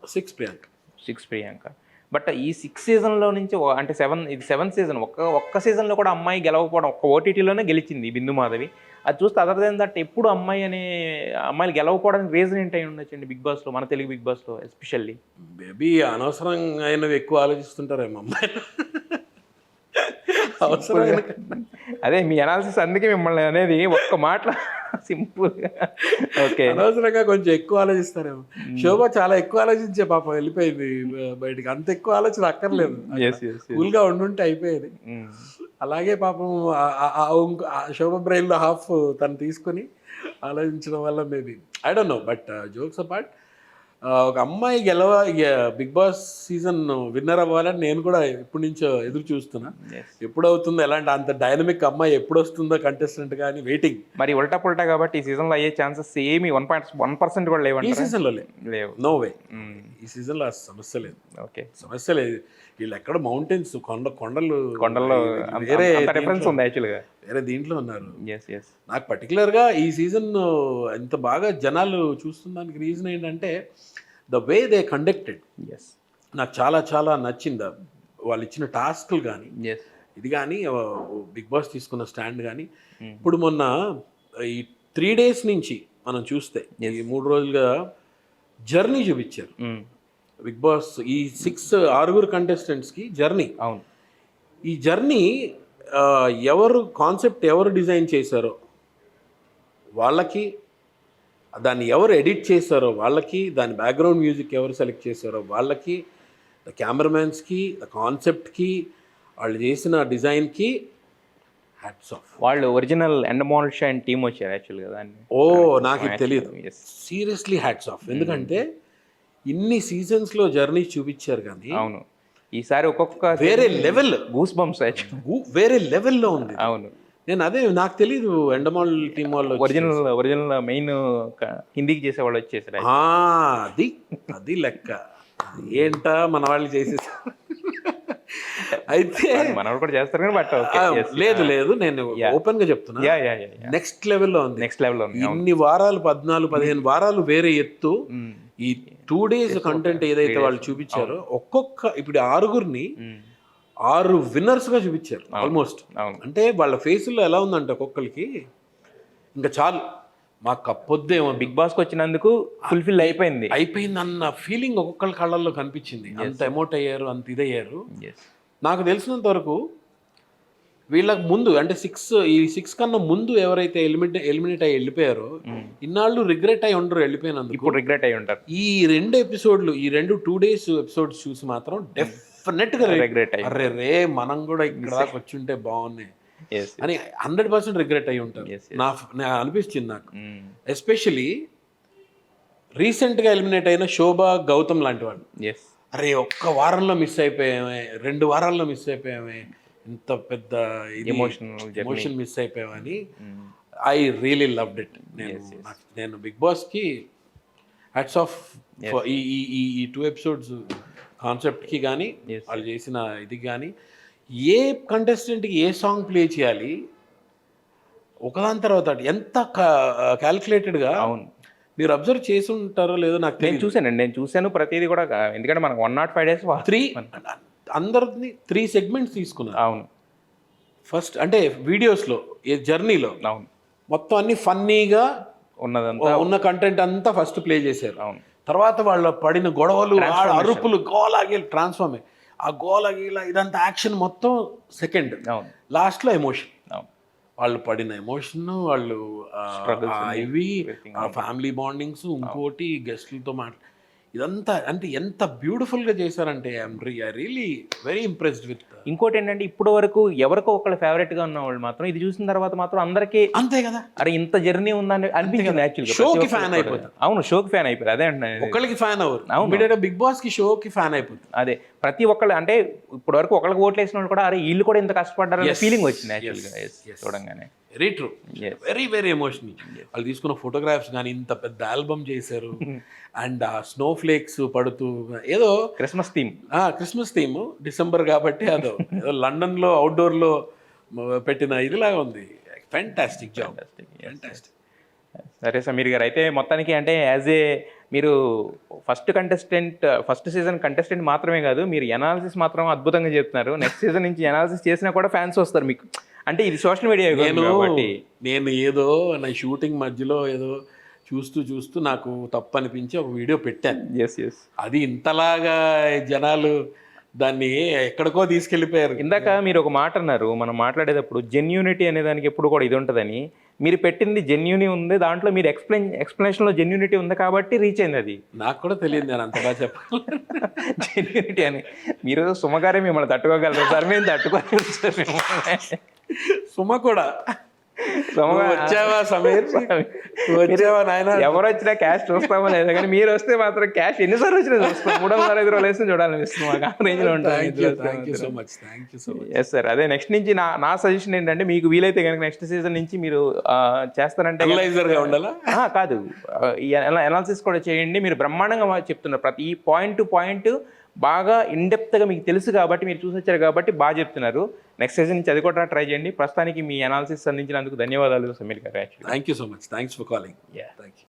6 Priyanka. 6 Priyanka. But ఈ 6 సీజన్లో నుంచి అంటే 7 సీజన్ ఒక్క సీజన్లో కూడా అమ్మాయి గెలవకపోవడం, ఒక్క ఓటీటీలోనే గెలిచింది బిందు మాధవి. అది చూస్తే అదర్ దెన్ దట్ ఎప్పుడు అమ్మాయిలు గెలవకపోవడానికి రీజన్ ఏంటి ఉండొచ్చండి బిగ్ బాస్లో, మన తెలుగు బిగ్ బాస్లో ఎస్పెషల్లీ? బేబీ అనవసరమైనవి ఎక్కువ ఆలోచిస్తుంటారేమో అమ్మాయిలు. అవసరమైన అదే మీ అనాలిసిస్, అందుకే మిమ్మల్ని అనేది ఒక్క మాటలో సింపుల్గా. ఓకే. అనవసరంగా కొంచెం ఎక్కువ ఆలోచిస్తారేమో. శోభ చాలా ఎక్కువ ఆలోచించే పాపం వెళ్ళిపోయింది బయటికి. అంత ఎక్కువ ఆలోచన అక్కర్లేదు, కూల్గా ఉండుంటే అయిపోయేది. అలాగే పాపం శోభ బ్రెయిన్లో హాఫ్ తను తీసుకొని ఆలోచించడం వల్ల maybe I don't know. But jokes apart, ఒక అమ్మాయి బిగ్ బాస్ సీజన్ విన్నర్ అవ్వాలని నేను కూడా ఎప్పటి నుంచో ఎదురు చూస్తున్నా. ఎప్పుడు అవుతుందో, ఎలాంటి అంత డైనమిక్ అమ్మాయి ఎప్పుడు వస్తుందో కంటెస్టెంట్ కానీ వెయిటింగ్. మరి ఉల్టా పుల్టా కాబట్టి ఈ సీజన్లో అయ్యే ఛాన్సెస్ ఏమి 1% కూడా లేవు ఈ సీజన్లో. లేవు. No way. ఈ సీజన్లో సమస్య లేదు. ఓకే. సమస్య లేదు. వీళ్ళు ఎక్కడ మౌంటైన్స్, కొండల్లో వేరే డిఫరెన్స్ ఉంది యాక్చువల్గా, వేరే దీంట్లో ఉన్నారు. ఎస్. నాకు పర్టికులర్గా ఈ సీజన్ ఇంత బాగా జనాలు చూస్తున్న రీజన్ ఏంటంటే the way they conducted. Yes. నాకు చాలా చాలా నచ్చింది. వాళ్ళు ఇచ్చిన టాస్క్లు కానీ, ఇది కానీ, బిగ్ బాస్ తీసుకున్న స్టాండ్ కానీ. ఇప్పుడు మొన్న ఈ 3 days నుంచి మనం చూస్తే ఈ 3 రోజులుగా జర్నీ చూపించారు బిగ్ బాస్. ఈ 6 కంటెస్టెంట్స్కి జర్నీ. అవును. ఈ జర్నీ ఎవరు కాన్సెప్ట్ ఎవరు డిజైన్ చేశారో వాళ్ళకి, దాన్ని ఎవరు ఎడిట్ చేశారో వాళ్ళకి, దాని బ్యాక్గ్రౌండ్ మ్యూజిక్ ఎవరు సెలెక్ట్ చేశారో వాళ్ళకి, ద కెమెరామెన్స్కి, ద కాన్సెప్ట్కి, వాళ్ళు చేసిన డిజైన్కి హ్యాట్స్ ఆఫ్. వాళ్ళు ఒరిజినల్ ఎండమాల్ షైన్ టీమ్ వచ్చారు యాక్చువల్గా దాన్ని. నాకు ఇది తెలియదు. Seriously hats off. ఎందుకంటే ఇన్ని సీజన్స్లో జర్నీ చూపించారు కానీ. అవును. ఈసారి ఒక్కొక్క వేరే లెవెల్, గూస్ బంప్స్ వేరే లెవెల్లో ఉంది. అవును. నాకు తెలీదు ఎండమాల్ టీమ్ వాళ్ళు ఒరిజినల్ మెయిన్ హిందీకి చేసే వాళ్ళు వచ్చేసారు. అది లెక్క ఏంటా మన వాళ్ళు చేసేసారు. అయితే మనవాళ్ళు కూడా చేస్తారు కానీ బట్ లేదు నేను ఓపెన్ గా చెప్తున్నా, నెక్స్ట్ లెవెల్లో ఉంది. ఇన్ని వారాలు 14-15 వారాలు వేరే ఎత్తు. ఈ 2 days కంటెంట్ ఏదైతే వాళ్ళు చూపించారో, ఇప్పుడు 6 6 winners గా చూపించారు ఆల్మోస్ట్. అంటే వాళ్ళ ఫేసుల్లో ఎలా ఉందంటే ఒక్కొక్కరికి ఇంకా చాలు మాకు కప్పొద్దేమో, బిగ్ బాస్కి వచ్చినందుకు ఫుల్ఫిల్ అయిపోయింది అన్న ఫీలింగ్ ఒక్కొక్కరి కళ్ళల్లో కనిపించింది. అంత ఎమోట్ అయ్యారు, అంత ఇదయ్యారు. నాకు తెలిసినంత వరకు వీళ్ళకి ముందు అంటే 6 కన్నా ముందు ఎవరైతే ఎలిమినేట్ అయ్యి వెళ్ళిపోయారో ఇన్నాళ్ళు రిగ్రెట్ అయ్యి ఉండరు వెళ్ళిపోయినందుకు. ఇప్పుడు రిగ్రెట్ అయ్యి ఉంటారు. ఈ 2 ఎపిసోడ్లు, ఈ 2 days ఎపిసోడ్స్ చూసి మాత్రం డెఫినెట్గా రిగ్రెట్ అయ్యి అరే మనం కూడా ఇక్కడ దాకా వచ్చి ఉంటే బాగున్నాయి అని 100% రిగ్రెట్ అయ్యి ఉంటారు. అనిపించింది నాకు. ఎస్పెషలీ రీసెంట్గా ఎలిమినేట్ అయిన శోభ, గౌతమ్ లాంటి వాళ్ళు. అరే ఒక్క వారంలో మిస్ అయిపోయామే, 2 వారాల్లో మిస్ అయిపోయామే, ఇంత పెద్ద ఎమోషన్ మిస్ అయిపోయామని. I really loved it. నేను బిగ్ బాస్కి హ్యాట్స్ ఆఫ్. ఈ 2 episodes కాన్సెప్ట్కి కానీ, వాళ్ళు చేసిన ఇది కానీ, ఏ కంటెస్టెంట్కి ఏ సాంగ్ ప్లే చేయాలి ఒకదాని తర్వాత ఎంత క్యాల్కులేటెడ్గా. అవును. మీరు అబ్జర్వ్ చేసి ఉంటారో లేదో నాకు తెలియదు. నేను చూశాను ప్రతిదీ కూడా. ఎందుకంటే మనకు 105 days 3 అందరిని 3 segments తీసుకున్నారు. అవును. ఫస్ట్ అంటే వీడియోస్లో, జర్నీలో. అవును. మొత్తం అన్ని ఫన్నీగా ఉన్నదంతా ఉన్న కంటెంట్ అంతా ఫస్ట్ ప్లే చేశారు. అవును. తర్వాత వాళ్ళ పడిన గొడవలు, అరుపులు, గోలాగీలు ట్రాన్స్ఫార్మ్ ఆ గోలాగీల ఇదంతా యాక్షన్ మొత్తం సెకండ్, అవును. లాస్ట్లో ఎమోషన్. అవును. వాళ్ళు పడిన ఎమోషన్, వాళ్ళు ఇవి ఫ్యామిలీ బాండింగ్స్, ఇంకోటి గెస్ట్లతో ఇదంతా అంటే ఎంత బ్యూటిఫుల్గా చేశారంటే I really very impressed with. ఇంకోటి ఏంటంటే ఇప్పుడు వరకు ఎవరికో ఒకళ్ళు ఫేవరెట్ గా ఉన్న వాళ్ళు మాత్రం ఇది చూసిన తర్వాత మాత్రం అందరికీ అంతే కదా, అరే ఇంత జర్నీ ఉందని అనిపించింది యాక్చువల్గా. షోకి ఫ్యాన్ అయిపోతుంది. అవును, షోకి ఫ్యాన్ అయిపోయారు. అదే అంటున్నాను, ఒకళ్ళకి ఫ్యాన్ అవ్వరు, ఇమీడియట్గా బిగ్ బాస్ కి షోకి ఫ్యాన్ అయిపోతుంది. అదే ప్రతి ఒక్కళ్ళు అంటే ఇప్పటి వరకు ఒకళ్ళకి ఓట్లు వేసిన వాళ్ళు కూడా అరే వీళ్ళు కూడా ఇంత కష్టపడ్డారనే ఫీలింగ్ వచ్చింది యాక్చువల్గా చూడంగానే. Very true, very very emotional. వాళ్ళు తీసుకున్న ఫోటోగ్రాఫ్స్ కానీ ఇంత పెద్ద ఆల్బమ్ చేశారు. అండ్ ఆ స్నో ఫ్లేక్స్ పడుతూ ఏదో క్రిస్మస్ థీమ్ డిసెంబర్ కాబట్టి ఏదో లండన్ లో అవుట్డోర్ లో పెట్టిన ఇదిలాగా ఉంది. Fantastic job, fantastic. సరే సమీర్ గారు, అయితే మొత్తానికి అంటే యాజ్ ఏ మీరు ఫస్ట్ సీజన్ కంటెస్టెంట్ మాత్రమే కాదు, మీరు ఎనాలిసిస్ మాత్రం అద్భుతంగా చెప్తున్నారు. నెక్స్ట్ సీజన్ నుంచి ఎనాలిసిస్ చేసినా కూడా ఫ్యాన్స్ వస్తారు మీకు. అంటే ఇది సోషల్ మీడియా కాబట్టి నేను ఏదో నా షూటింగ్ మధ్యలో ఏదో చూస్తూ నాకు తప్పు అనిపించి ఒక వీడియో పెట్టాను. అది ఇంతలాగా జనాలు దాన్ని ఎక్కడికో తీసుకెళ్ళిపోయారు. ఇందాక మీరు ఒక మాట అన్నారు మనం మాట్లాడేటప్పుడు, జెన్యూనిటీ అనే దానికి ఎప్పుడు కూడా ఇది ఉంటుందని. మీరు పెట్టింది జెన్యూని ఉంది, దాంట్లో మీరు ఎక్స్ప్లెనేషన్లో జెన్యూనిటీ ఉంది కాబట్టి రీచ్ అయింది. అది నాకు కూడా తెలియదు, నేను అంతగా చెప్పాలి జెన్యూనిటీ అని. మీరు సుమగారే మిమ్మల్ని తట్టుకోగలరు సార్, మేము తట్టుకోగలరు సార్ మిమ్మల్ని. సుమ కూడా వచ్చావా సమీర్, వచ్చావా నాయన, ఎవరు వచ్చినా క్యాష్ చూస్తామో లేదా, కానీ మీరు వస్తే మాత్రం క్యాష్ ఎన్నిసార్లు వచ్చినా చూస్తాం. 305 రోజులు వేస్తే చూడాలనిపిస్తుంది మాకు. ఆ రేంజ్ లో ఉంటుంది. ఎస్ సార్, అదే నెక్స్ట్ నుంచి నా సజెషన్ ఏంటంటే, మీకు వీలైతే కనుక నెక్స్ట్ సీజన్ నుంచి మీరు చేస్తారంటే ఉండాలా కాదు, ఈ అనాలిసిస్ కూడా చేయండి. మీరు బ్రహ్మాండంగా చెప్తున్నారు, ప్రతి పాయింట్ టు పాయింట్ బాగా ఇన్డెప్త్గా మీకు తెలుసు కాబట్టి, మీరు చూసి వచ్చారు కాబట్టి బాగా చెప్తున్నారు. నెక్స్ట్ సీజన్ నుంచి అది కూడా ట్రై చేయండి. ప్రస్తుతానికి మీ అనాలిసిస్ అందించినందుకు ధన్యవాదాలు సమీర్ గారు. Thank you so much, thanks for calling. Thank you.